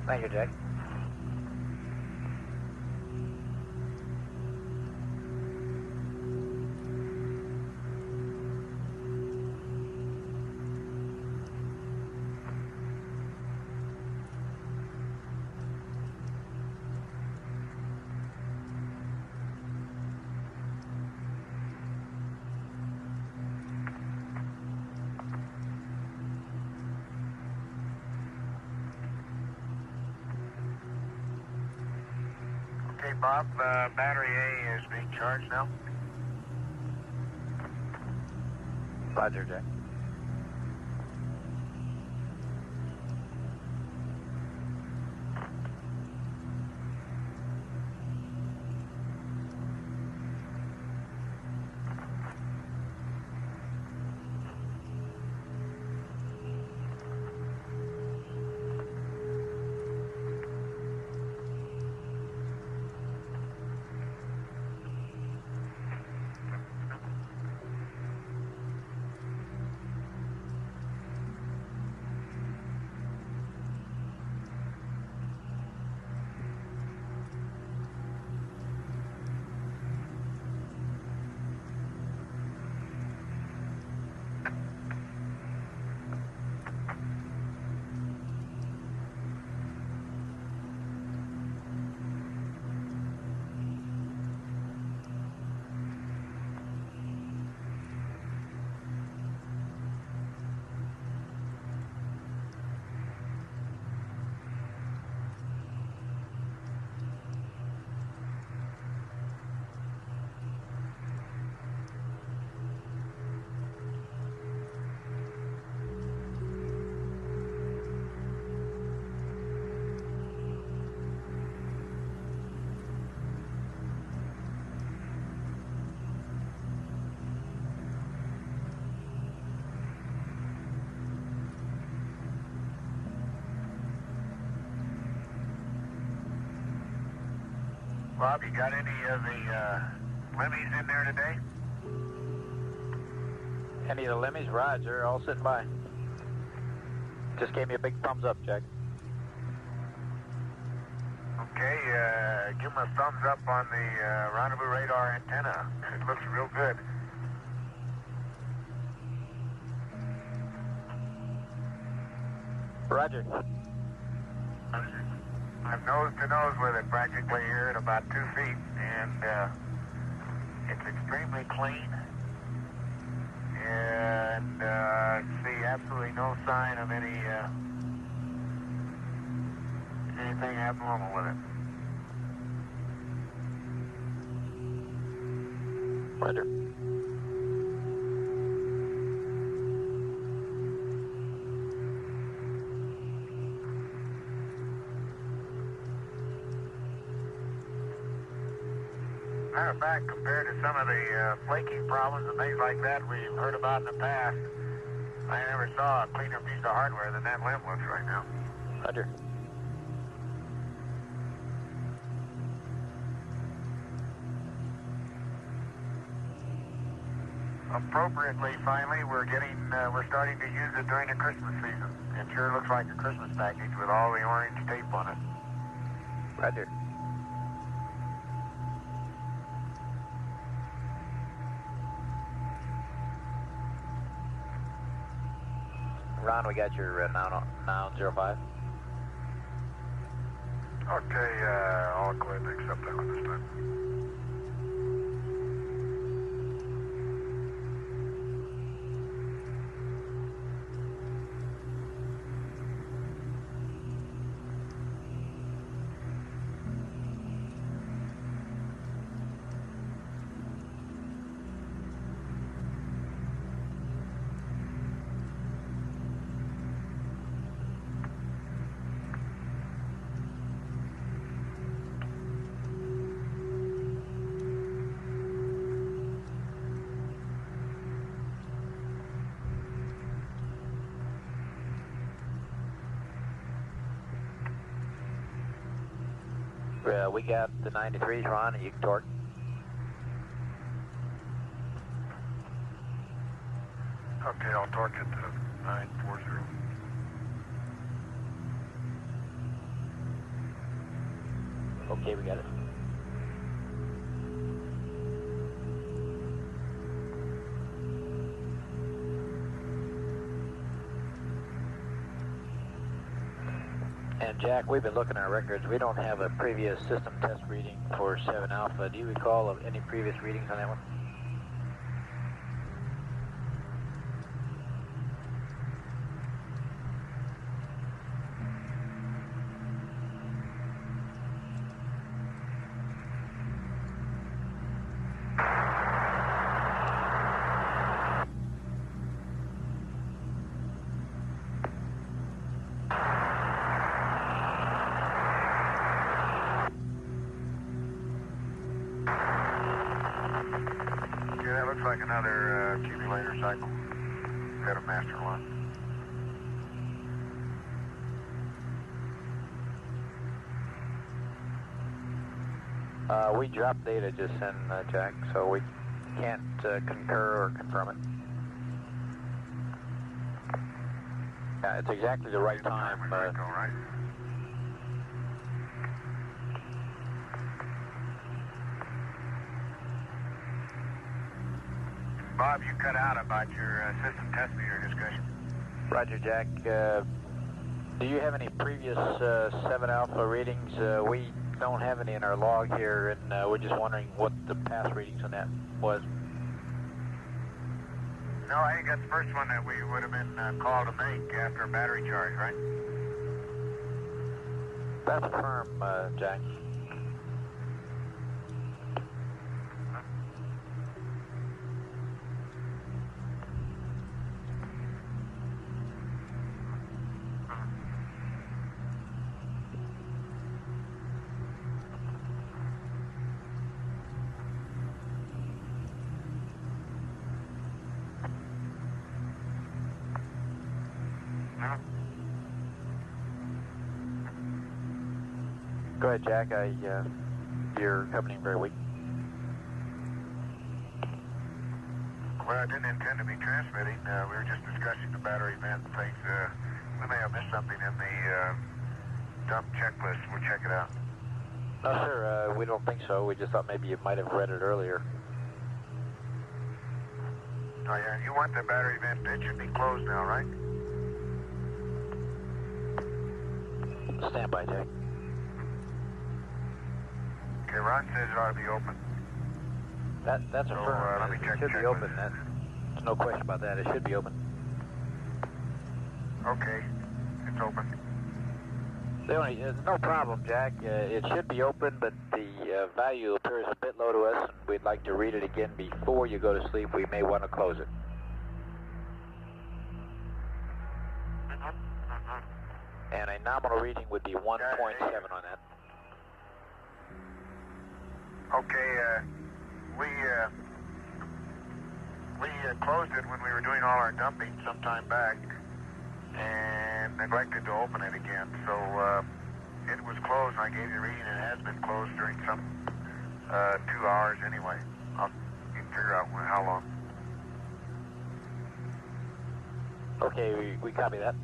Thank you, Jack. Okay, Bob, battery A is being charged now. Roger, Jack. Bob, you got any of the limmies in there today? Any of the limmies? Roger, all sitting by. Just gave me a big thumbs up, Jack. Okay, give them a thumbs up on the rendezvous radar antenna. It looks real good. Roger. I'm nose to nose with it practically here at about 2 feet, and it's extremely clean, and see absolutely no sign of anything abnormal with it. Roger. Matter of fact, compared to some of the flaking problems and things like that we've heard about in the past, I never saw a cleaner piece of hardware than that limb looks right now. Roger. Appropriately, finally, we're starting to use it during the Christmas season. It sure looks like a Christmas package with all the orange tape on it. Roger. Ron, we got your noun 05. Okay, I'll go ahead and accept that one this time. We got the 93s, Ron, and you can torque. Okay, I'll torque it to 940. Okay, we got it. And Jack, we've been looking at our records. We don't have a previous system test reading for 7 Alpha. Do you recall of any previous readings on that one? Yeah, that looks like another accumulator cycle. Head of master one. We dropped data just in, Jack, so we can't concur or confirm it. Yeah, it's exactly the right time. Right? Bob, you cut out about your system test meter discussion. Roger, Jack. Do you have any previous 7 Alpha readings? We don't have any in our log here, and we're just wondering what the past readings on that was. No, I think that's the first one that we would have been called to make after a battery charge, right? That's firm, Jack. No. Go ahead, Jack. you're coming in very weak. Well, I didn't intend to be transmitting. We were just discussing the battery vent and things. We may have missed something in the dump checklist. We'll check it out. No, sir, we don't think so. We just thought maybe you might have read it earlier. Oh, yeah, you want the battery vent. It should be closed now, right? Stand by, Jack. Okay, Ron says it ought to be open. That's So, affirmed. let me check It should the be open. There's no question about that. It should be open. Okay, it's open. No problem, Jack. It should be open, but the value appears a bit low to us, and we'd like to read it again before you go to sleep. We may want to close it. And a nominal reading would be 1.7 on that. Okay, we closed it when we were doing all our dumping some time back and neglected to open it again. So it was closed, and I gave you a reading. It has been closed during some 2 hours anyway. I'll figure out how long. Okay, we copy that.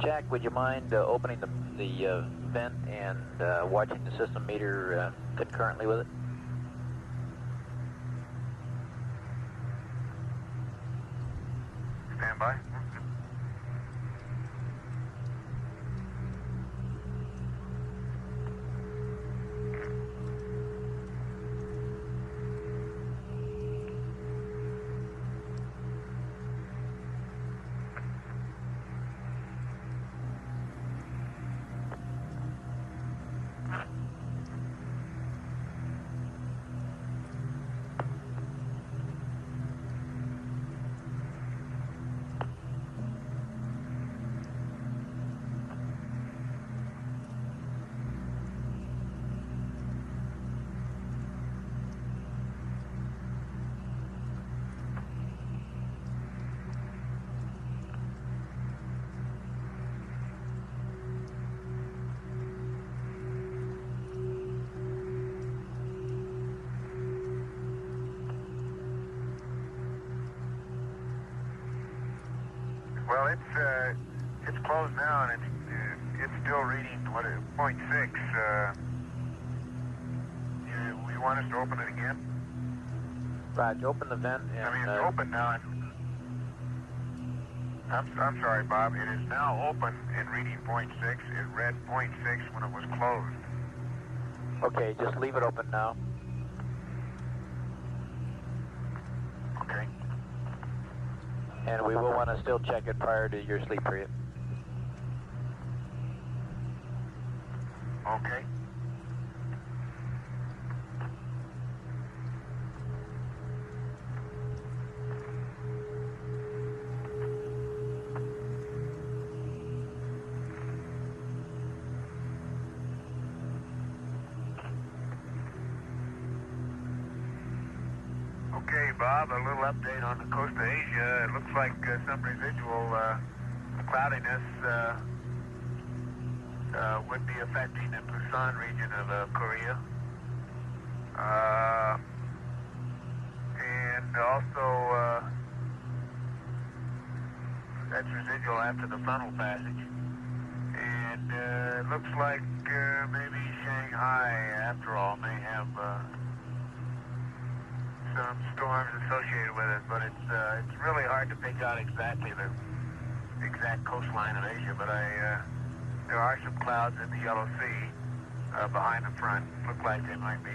Jack, would you mind opening the vent and watching the system meter concurrently with it? Stand by. Well, it's closed now, and it's still reading 0.6. You want us to open it again? Right, open the vent and... I mean, it's open now. I'm sorry, Bob. It is now open and reading 0.6. It read 0.6 when it was closed. Okay, just leave it open now. Okay. And we will want to still check it prior to your sleep period. Okay. Okay, Bob, a little update on the coast of Asia. It looks like some residual cloudiness would be affecting the Busan region of Korea. And also, that's residual after the frontal passage. And it looks like maybe Shanghai, after all, may have some storms associated with it, but it's really hard to pick out exactly the exact coastline of Asia. But there are some clouds in the Yellow Sea behind the front. Look like they might be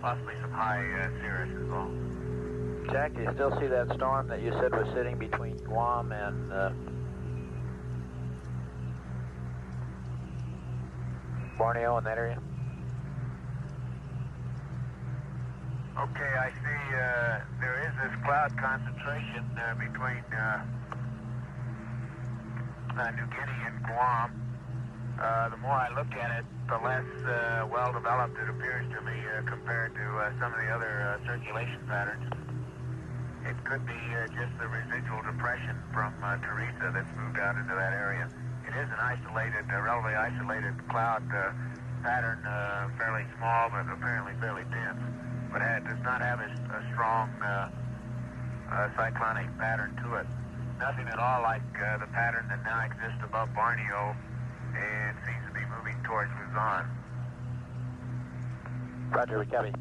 possibly some high cirrus as well. Jack, do you still see that storm that you said was sitting between Guam and... Borneo in that area? Okay, I see there is this cloud concentration between New Guinea and Guam. The more I look at it, the less well-developed it appears to me compared to some of the other circulation patterns. It could be just the residual depression from Teresa that's moved out into that area. It is an isolated, relatively isolated cloud pattern, fairly small but apparently fairly dense, but it does not have a strong cyclonic pattern to it. Nothing at all like the pattern that now exists above Borneo and seems to be moving towards Luzon. Roger, we copy.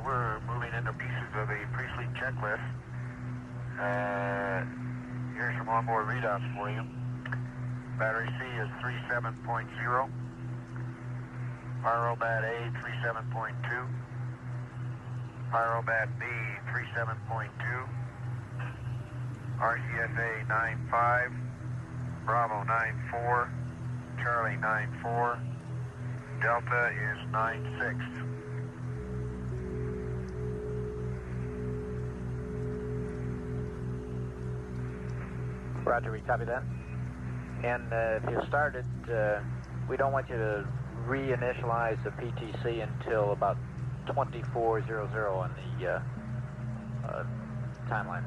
we're moving into pieces of the pre-sleep checklist. Here's some onboard readouts for you. Battery C is 37.0. Pyrobat A 37.2. Pyrobat B 37.2. RCSA 9.5. Bravo 9.4. Charlie 9.4. Delta is 9.6. Roger, we copy that. And if you started, we don't want you to reinitialize the PTC until about 2400 on the timeline.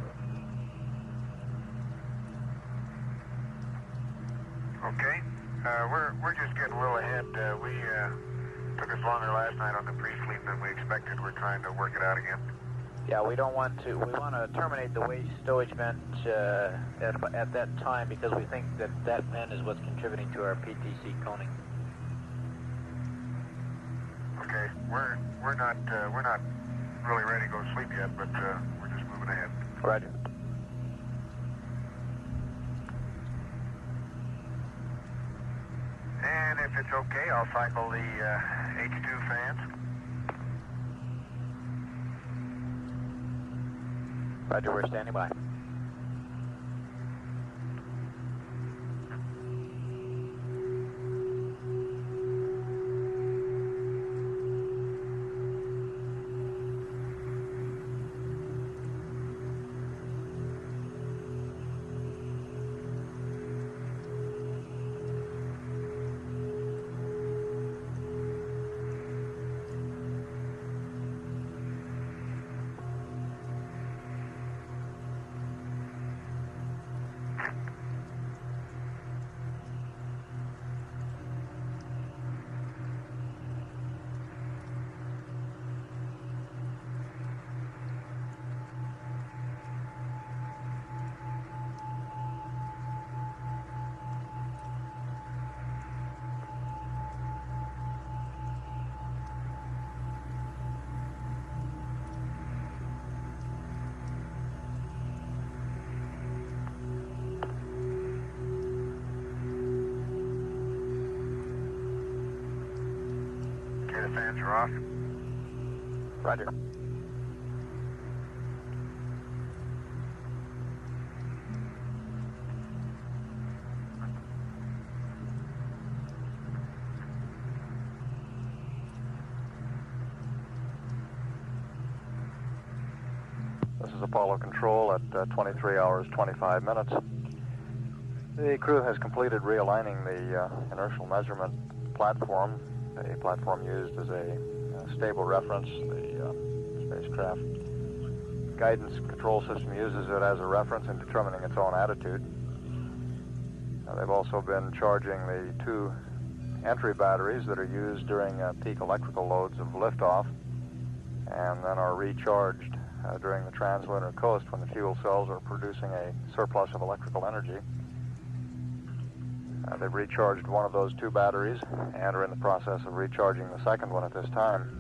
Okay. We're just getting a little ahead. We took us longer last night on the pre-sleep than we expected. We're trying to work it out again. Yeah, we don't want to. We want to terminate the waste stowage vent at that time because we think that that vent is what's contributing to our PTC coning. Okay, we're not really ready to go to sleep yet, but we're just moving ahead. Roger. And if it's okay, I'll cycle the H2 fans. Roger, we're standing by. The fans are off. Roger. This is Apollo Control at 23 hours 25 minutes. The crew has completed realigning the inertial measurement platform, a platform used as a stable reference. The spacecraft guidance control system uses it as a reference in determining its own attitude. They've also been charging the two entry batteries that are used during peak electrical loads of liftoff, and then are recharged during the translunar coast when the fuel cells are producing a surplus of electrical energy. They've recharged one of those two batteries and are in the process of recharging the second one at this time.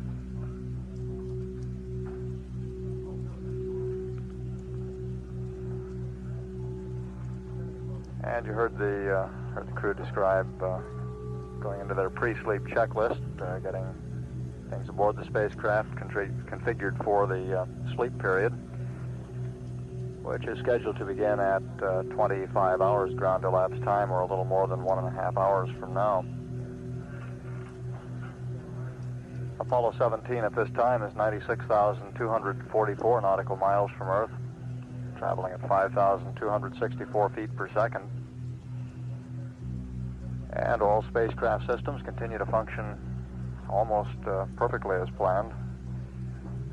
And you heard the crew describe going into their pre-sleep checklist, getting things aboard the spacecraft configured for the sleep period, which is scheduled to begin at 25 hours ground elapsed time, or a little more than 1.5 hours from now. Apollo 17 at this time is 96,244 nautical miles from Earth, traveling at 5,264 feet per second. And all spacecraft systems continue to function almost perfectly as planned.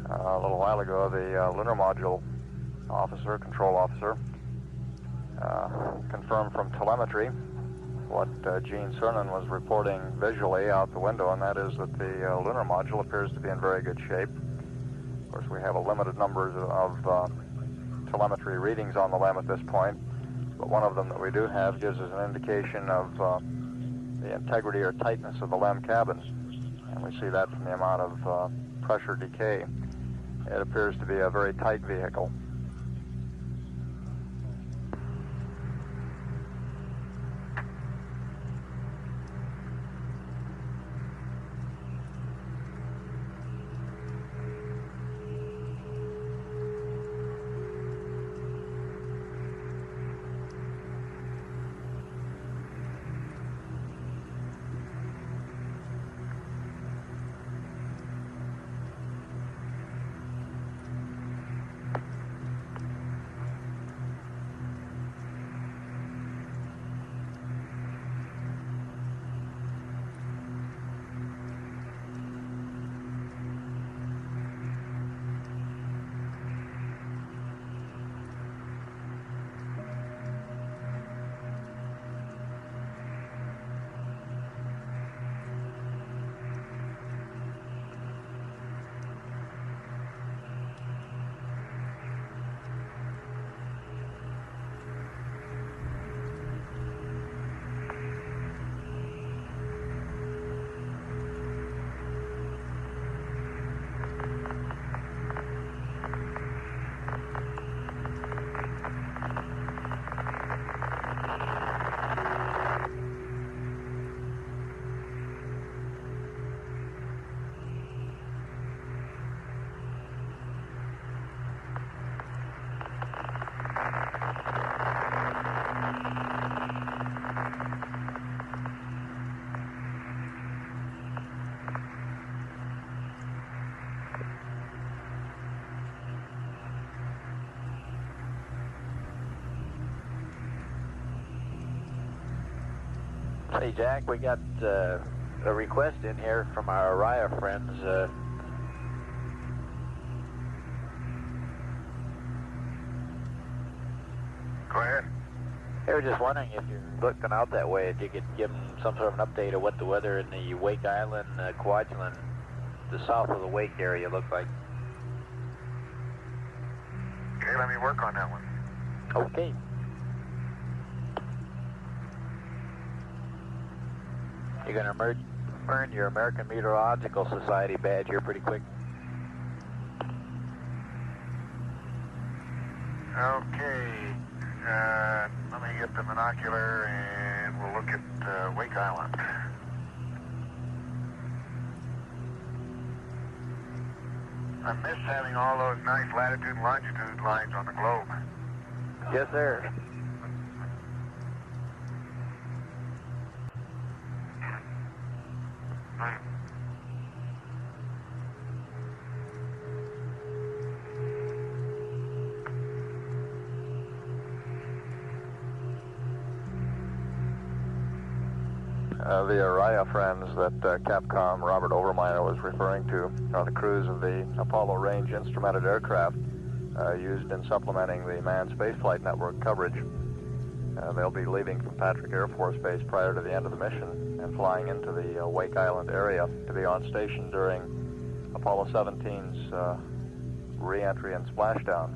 A little while ago, the lunar module control officer, confirmed from telemetry what Gene Cernan was reporting visually out the window, and that is that the lunar module appears to be in very good shape. Of course, we have a limited number of telemetry readings on the LEM at this point, but one of them that we do have gives us an indication of the integrity or tightness of the LEM cabins, and we see that from the amount of pressure decay. It appears to be a very tight vehicle. Hey Jack, we got a request in here from our Araya friends. Go ahead. They were just wondering if you're looking out that way, if you could give them some sort of an update of what the weather in the Wake Island, Kwajalein, the south of the Wake area looks like. Okay, let me work on that one. Okay. You're going to earn your American Meteorological Society badge here pretty quick. Okay, let me get the binocular and we'll look at Wake Island. I miss having all those nice latitude and longitude lines on the globe. Yes, sir. The Araya friends that Capcom Robert Overmyer was referring to are the crews of the Apollo range instrumented aircraft used in supplementing the manned spaceflight network coverage. They'll be leaving from Patrick Air Force Base prior to the end of the mission and flying into the Wake Island area to be on station during Apollo 17's re-entry and splashdown.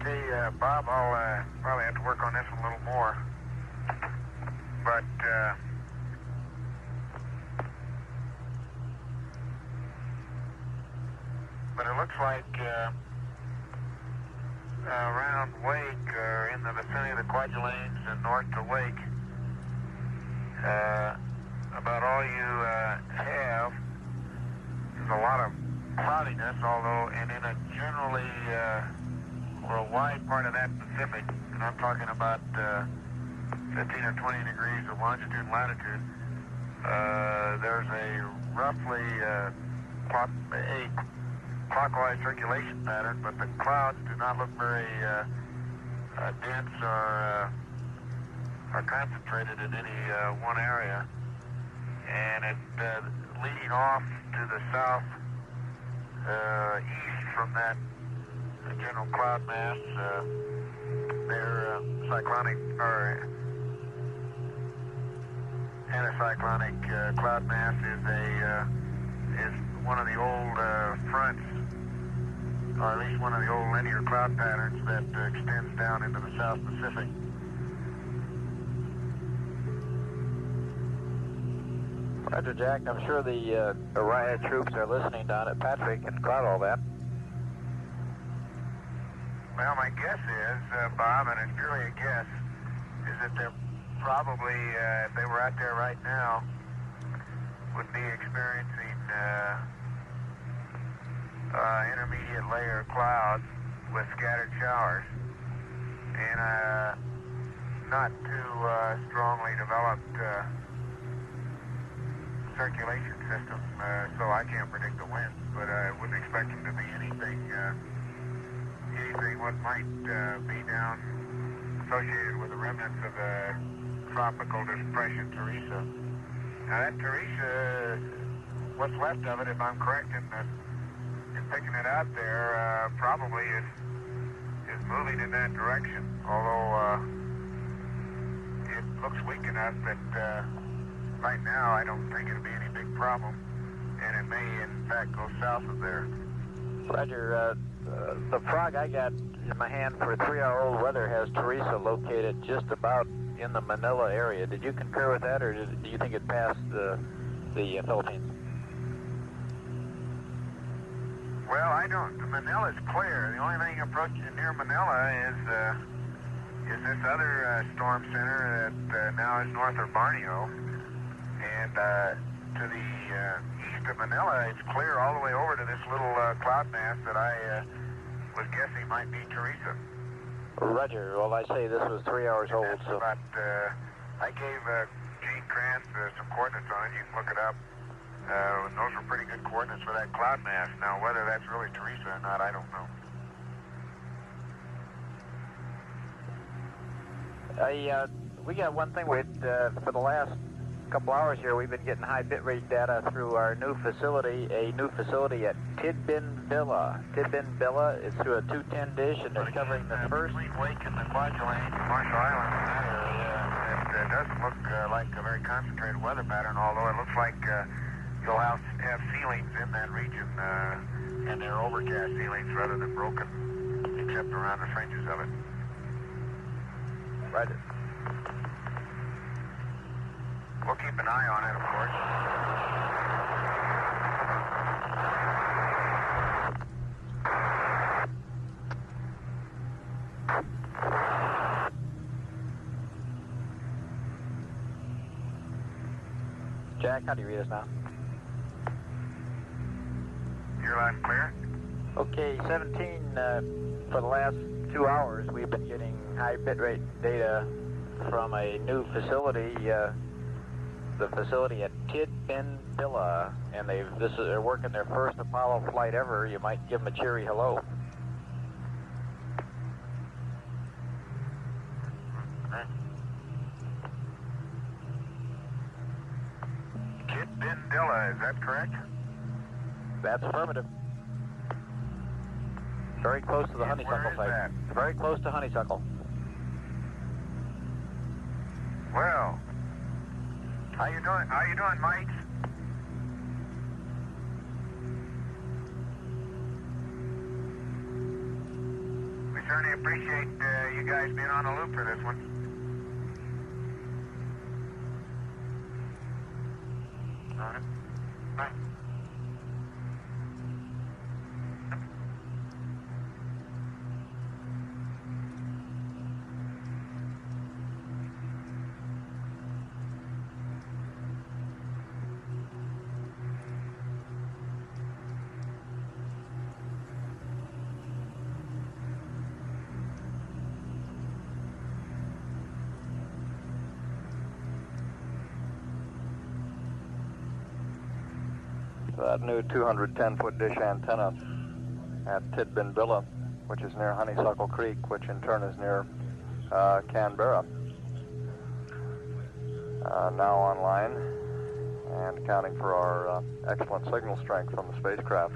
Okay, Bob, I'll probably have to work on this one a little more. But it looks like around Wake, or in the vicinity of the Kwajaleins and north to Wake, about all you have is a lot of cloudiness, although, and in a generally, or a wide part of that Pacific, and I'm talking about 15 or 20 degrees of longitude and latitude, there's a roughly a clockwise circulation pattern, but the clouds do not look very dense or concentrated in any one area. And it leading off to the south east from that general cloud mass, their cyclonic or anticyclonic cloud mass is one of the old fronts, or at least one of the old linear cloud patterns that extends down into the South Pacific. Roger, Jack. I'm sure the Orion troops are listening down at Patrick and cloud all that. Well, my guess is, Bob, and it's purely a guess, is that they're probably, if they were out there right now, would be experiencing intermediate layer clouds with scattered showers and not too strongly developed circulation system, so I can't predict the winds, but I wouldn't expect them to be anything what might be down associated with the remnants of the tropical depression Teresa. Now that Teresa, what's left of it, if I'm correct in picking it out there, probably is moving in that direction, although it looks weak enough that right now I don't think it'll be any big problem, and it may in fact go south of there. Roger, the frog I got in my hand for 3-hour-old weather has Teresa located just about in the Manila area. Did you concur with that, or do you think it passed the Philippines? Well, I don't. Manila's clear. The only thing approaching near Manila is this other storm center that now is north of Borneo, and to the east of Manila, it's clear all the way over to this little cloud mass that I was guessing might be Teresa. Roger. Well, I say this was 3 hours old, so... About, I gave Gene Krantz some coordinates on it. You can look it up. Those were pretty good coordinates for that cloud mass. Now, whether that's really Teresa or not, I don't know. We got one thing for the last couple hours here, we've been getting high bitrate data through our new facility, at Tidbin Villa. Tidbin Villa is through a 210 dish, and they're covering the first... Between Wake and the Kwajalein, Marshall Islands, in that area, it doesn't look like a very concentrated weather pattern, although it looks like you'll have ceilings in that region, and they're overcast ceilings rather than broken, except around the fringes of it. Roger. We'll keep an eye on it, of course. Jack, how do you read us now? You're loud and clear? Okay, 17, for the last 2 hours, we've been getting high bitrate data from a new facility, the facility at Tidbin Villa, and they're working their first Apollo flight ever. You might give them a cheery hello. Tidbin Villa, is that correct? That's affirmative. Very close to the honeysuckle site. That? Very close to honeysuckle. Well, how you doing, Mike? We certainly appreciate you guys being on the loop for this one. All right. Bye. That new 210-foot dish antenna at Tidbinbilla, which is near Honeysuckle Creek, which in turn is near Canberra, now online and accounting for our excellent signal strength from the spacecraft.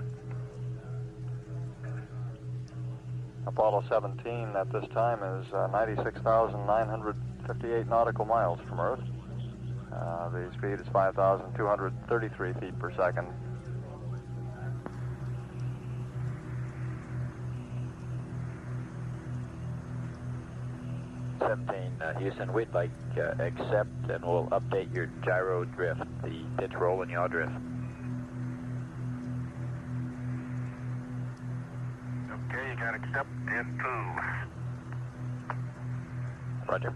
Apollo 17 at this time is 96,958 nautical miles from Earth. The speed is 5,233 feet per second. Houston, we'd like accept and we'll update your gyro drift, the pitch roll and yaw drift. Okay, you got accept and poo. Roger.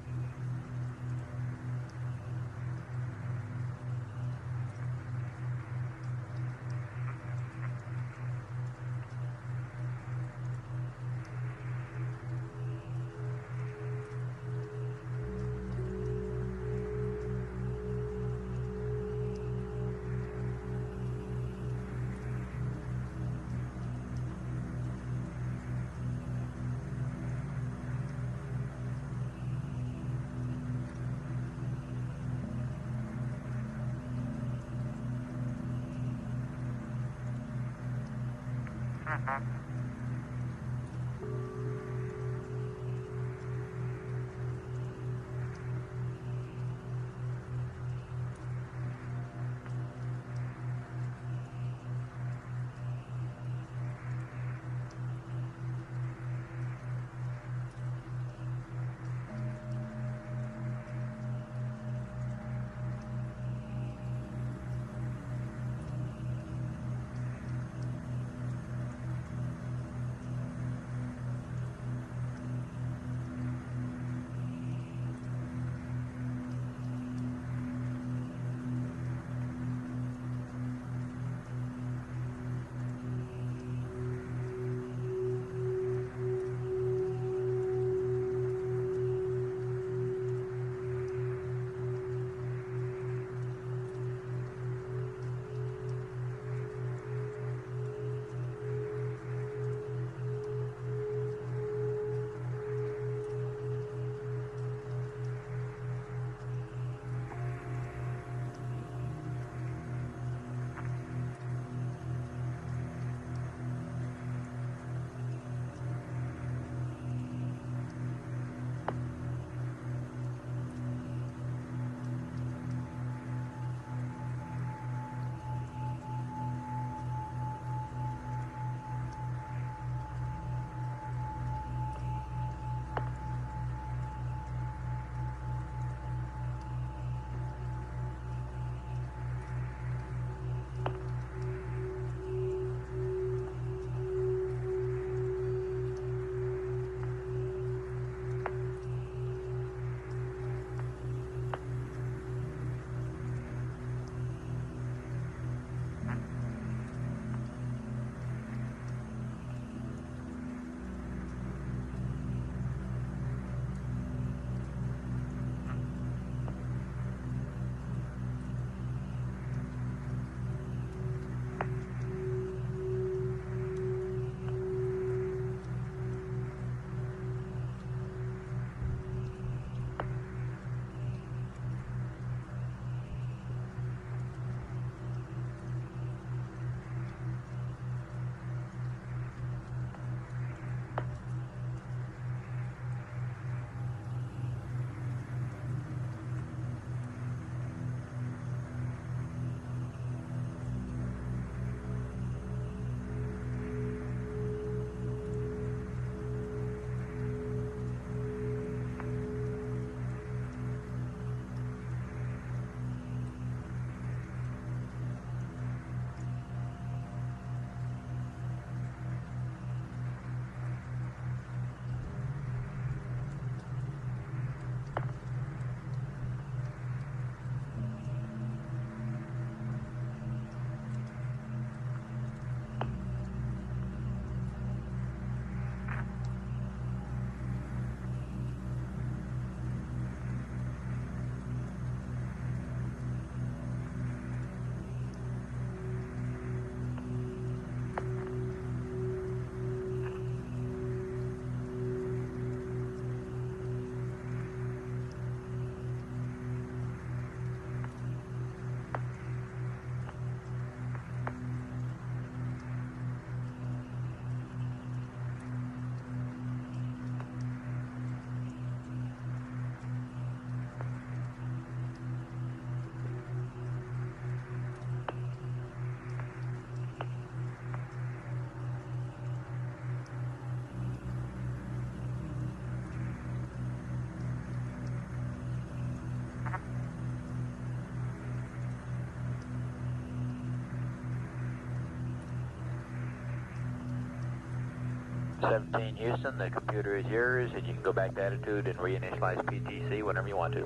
17 Houston, the computer is yours, and you can go back to attitude and reinitialize PTC whenever you want to.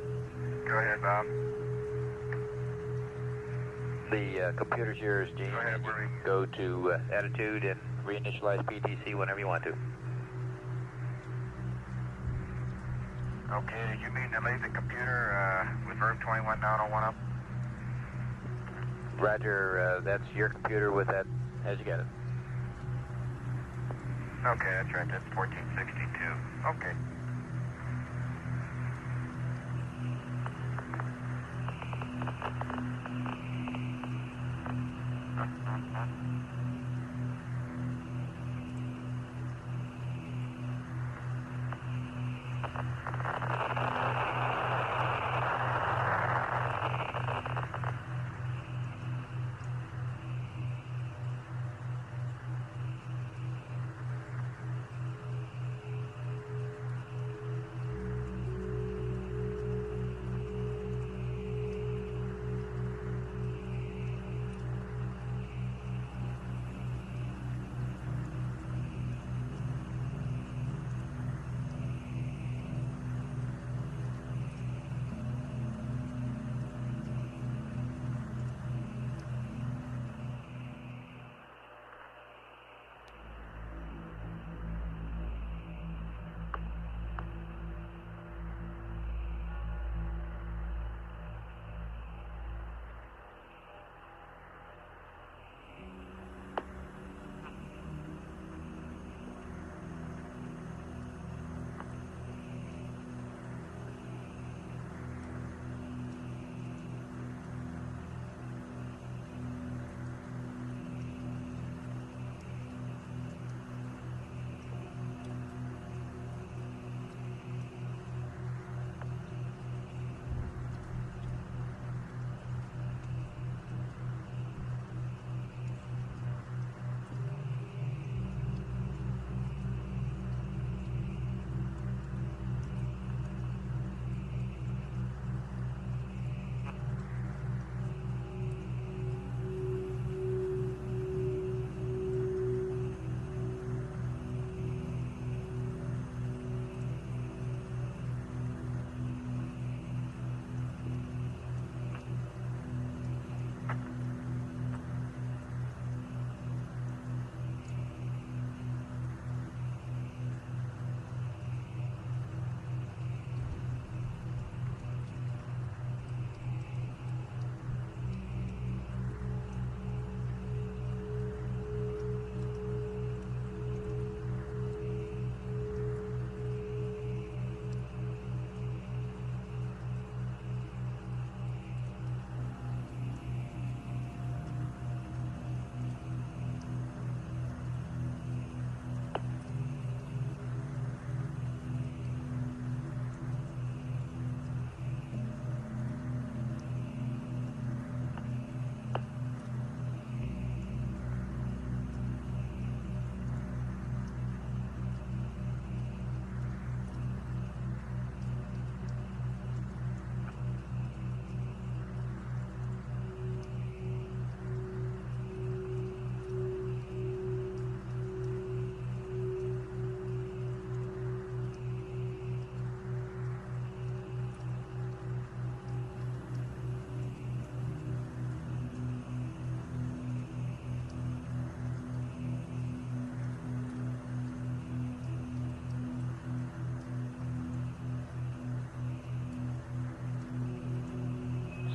Go ahead, Bob. The computer's yours, Gene. Go ahead, You Marie. can go to attitude and reinitialize PTC whenever you want to. Okay, did you mean to leave the computer with verb 21 down on 1 up? Roger, that's your computer with that as you got it. Okay, that's right, that's 1462. Okay.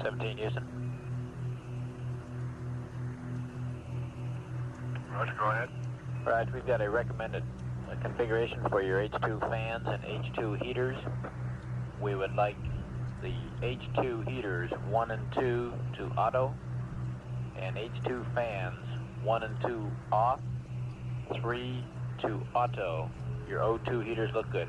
Seventeen Houston. Roger, go ahead. Right, we've got a recommended configuration for your H2 fans and H2 heaters. We would like the H2 heaters 1 and 2 to auto, and H2 fans 1 and 2 off, 3 to auto. Your O2 heaters look good.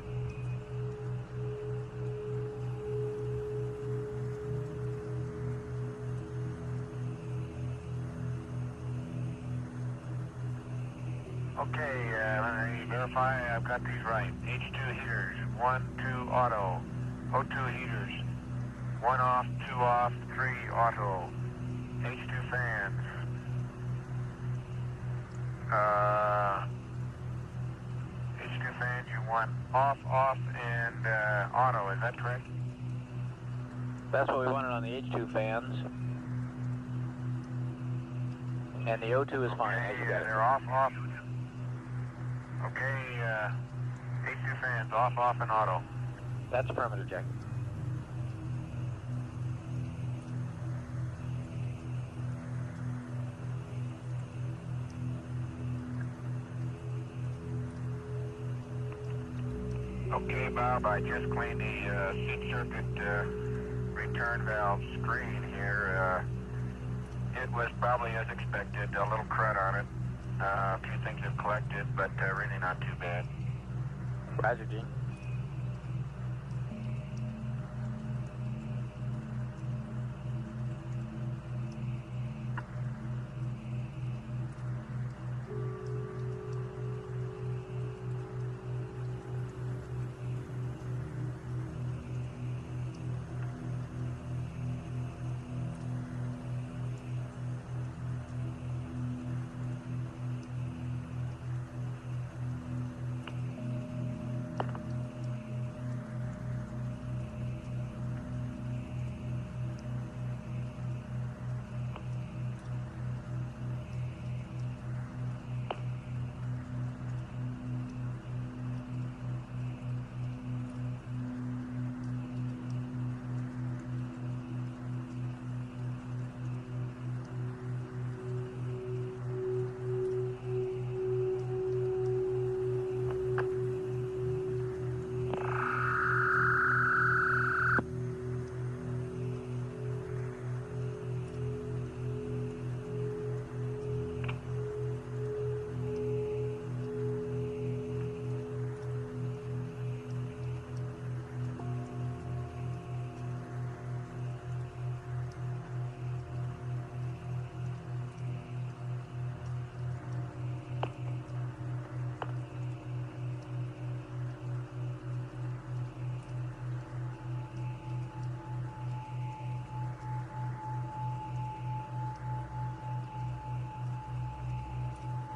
Okay, let me verify I've got these right. H2 heaters, 1, 2 auto. O2 heaters, 1 off, 2 off, 3 auto. H2 fans. H2 fans, you want off, off, and auto, is that correct? That's what we wanted on the H2 fans. And the O2 is fine. Okay, they're off, off. Okay, H2 fans, off, off, and auto. That's affirmative, Jack. Okay, Bob, I just cleaned the seat circuit return valve screen here. It was probably as expected, a little crud on it. A few things have collected, but really not too bad. Roger, Gene.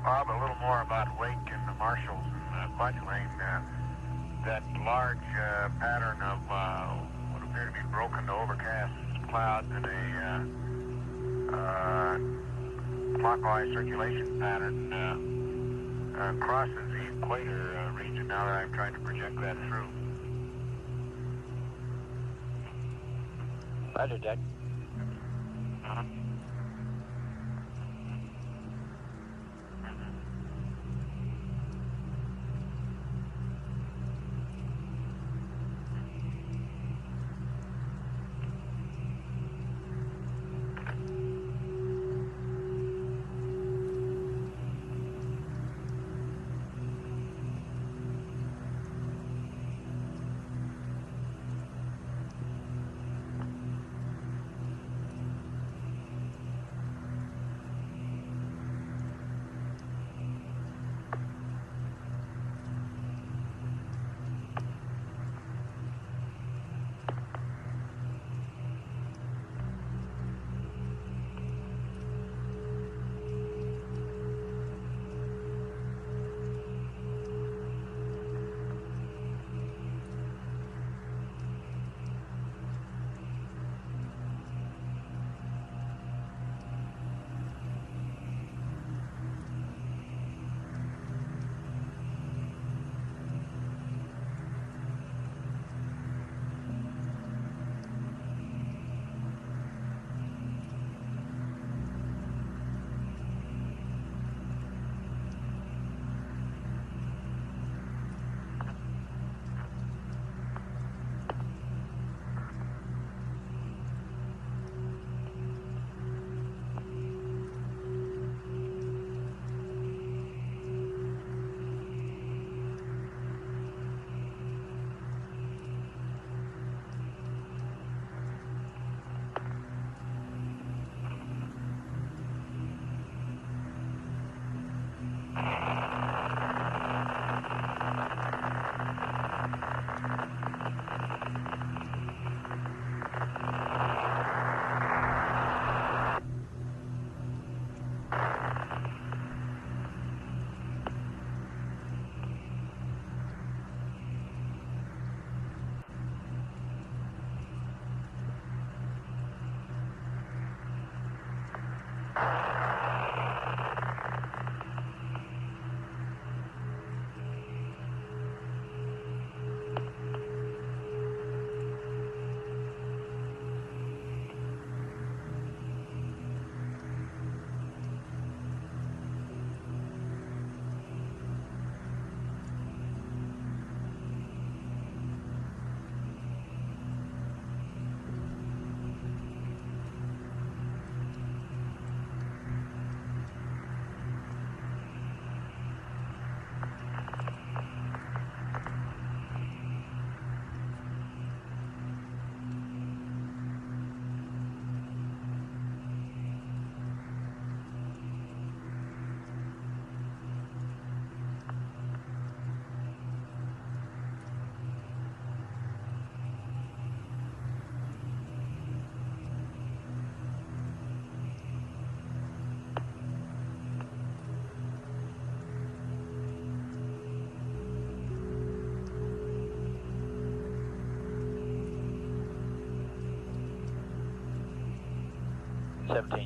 Bob, a little more about Wake and the Marshalls and Fudge Lane. That large pattern of what appear to be broken to overcast clouds in a clockwise circulation pattern crosses the equator region now that I'm trying to project that through. Roger, Jack.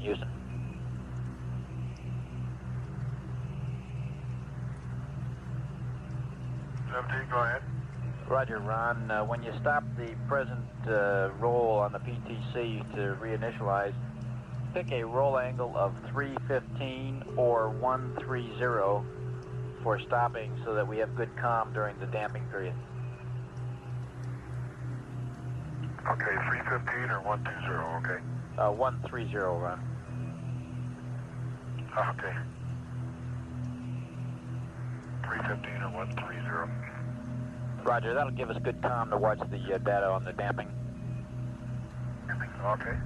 Houston. 17, go ahead. Roger, Ron. When you stop the present roll on the PTC to reinitialize, pick a roll angle of 315 or 130 for stopping so that we have good comm during the damping period. Okay, 315 or 120, okay. 130, Ron. Okay. 315 or 130. Roger, that'll give us good comm to watch the data on the damping. Okay.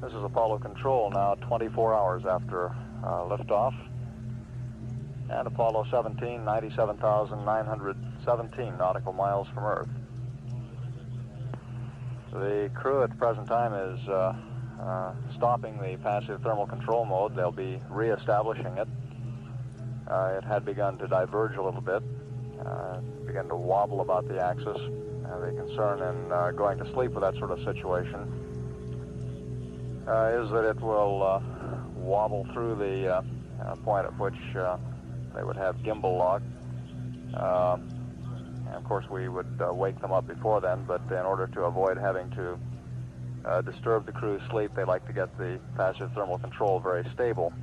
This is Apollo Control now, 24 hours after liftoff. And Apollo 17, 97,917 nautical miles from Earth. The crew at the present time is stopping the passive thermal control mode. They'll be re-establishing it. It had begun to diverge a little bit, began to wobble about the axis. The concern in going to sleep with that sort of situation is that it will wobble through the point at which they would have gimbal lock. And of course we would wake them up before then, but in order to avoid having to disturb the crew's sleep, they like to get the passive thermal control very stable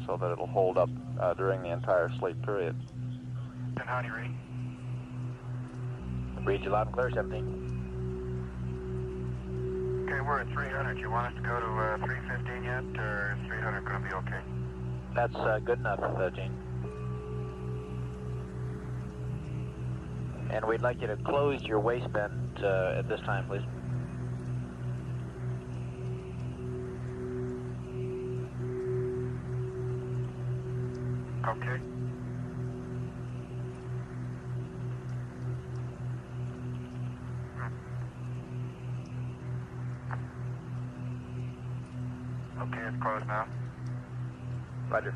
so that it'll hold up during the entire sleep period. And how do you read? Read you loud and clear, 17. Okay, we're at 300. You want us to go to 315 yet, or is 300 going to be okay? That's good enough, Gene. And we'd like you to close your waistband at this time, please. Okay. Okay, it's closed now. Roger.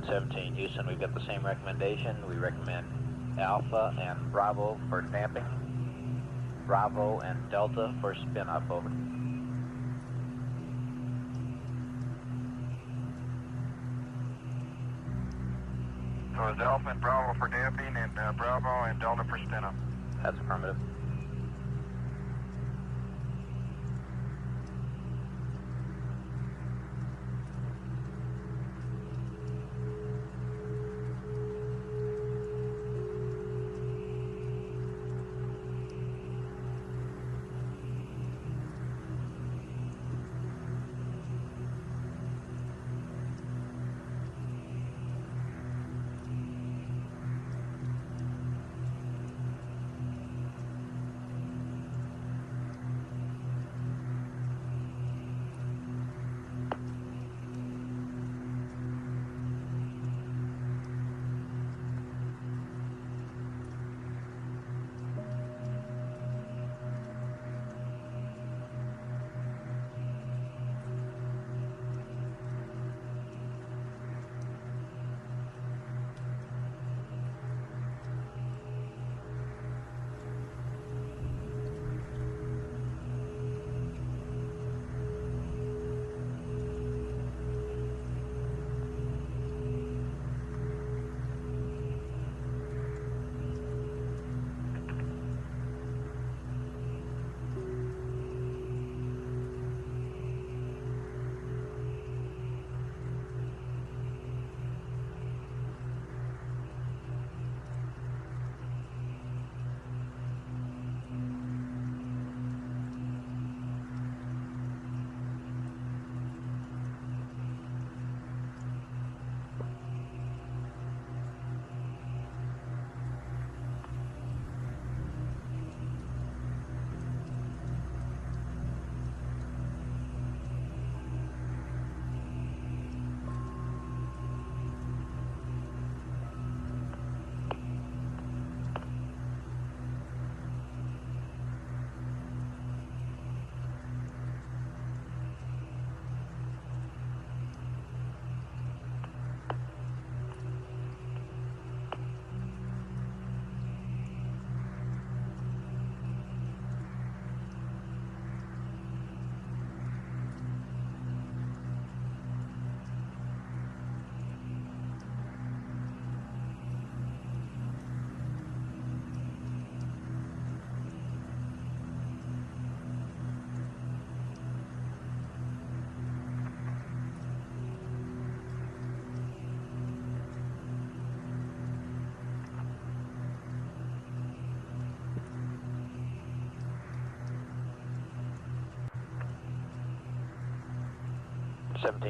17 Houston, we've got the same recommendation. We recommend Alpha and Bravo for damping, Bravo and Delta for spin up, over. So it's Alpha and Bravo for damping and Bravo and Delta for spin up. That's affirmative.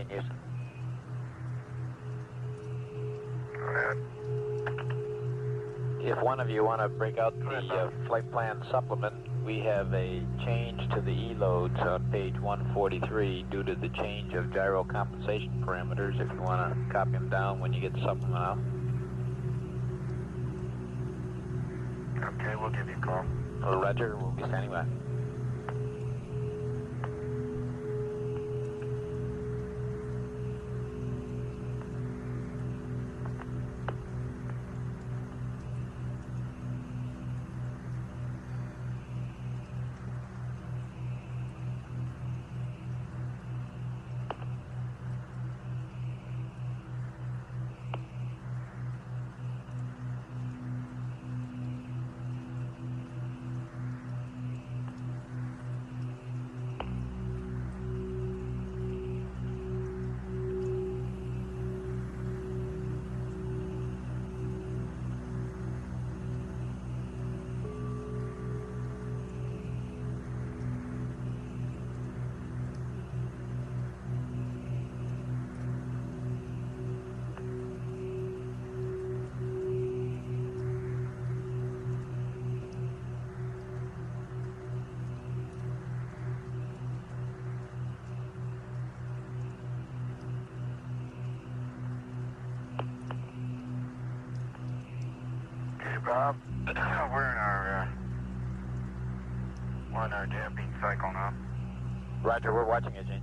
Houston. Go ahead. If one of you want to break out the flight plan supplement, we have a change to the E-loads on page 143 due to the change of gyro compensation parameters, if you want to copy them down when you get the supplement out. Okay, we'll give you a call. Roger, we'll be standing by. Bob, we're in our damping cycle now. Roger, we're watching it, Gene.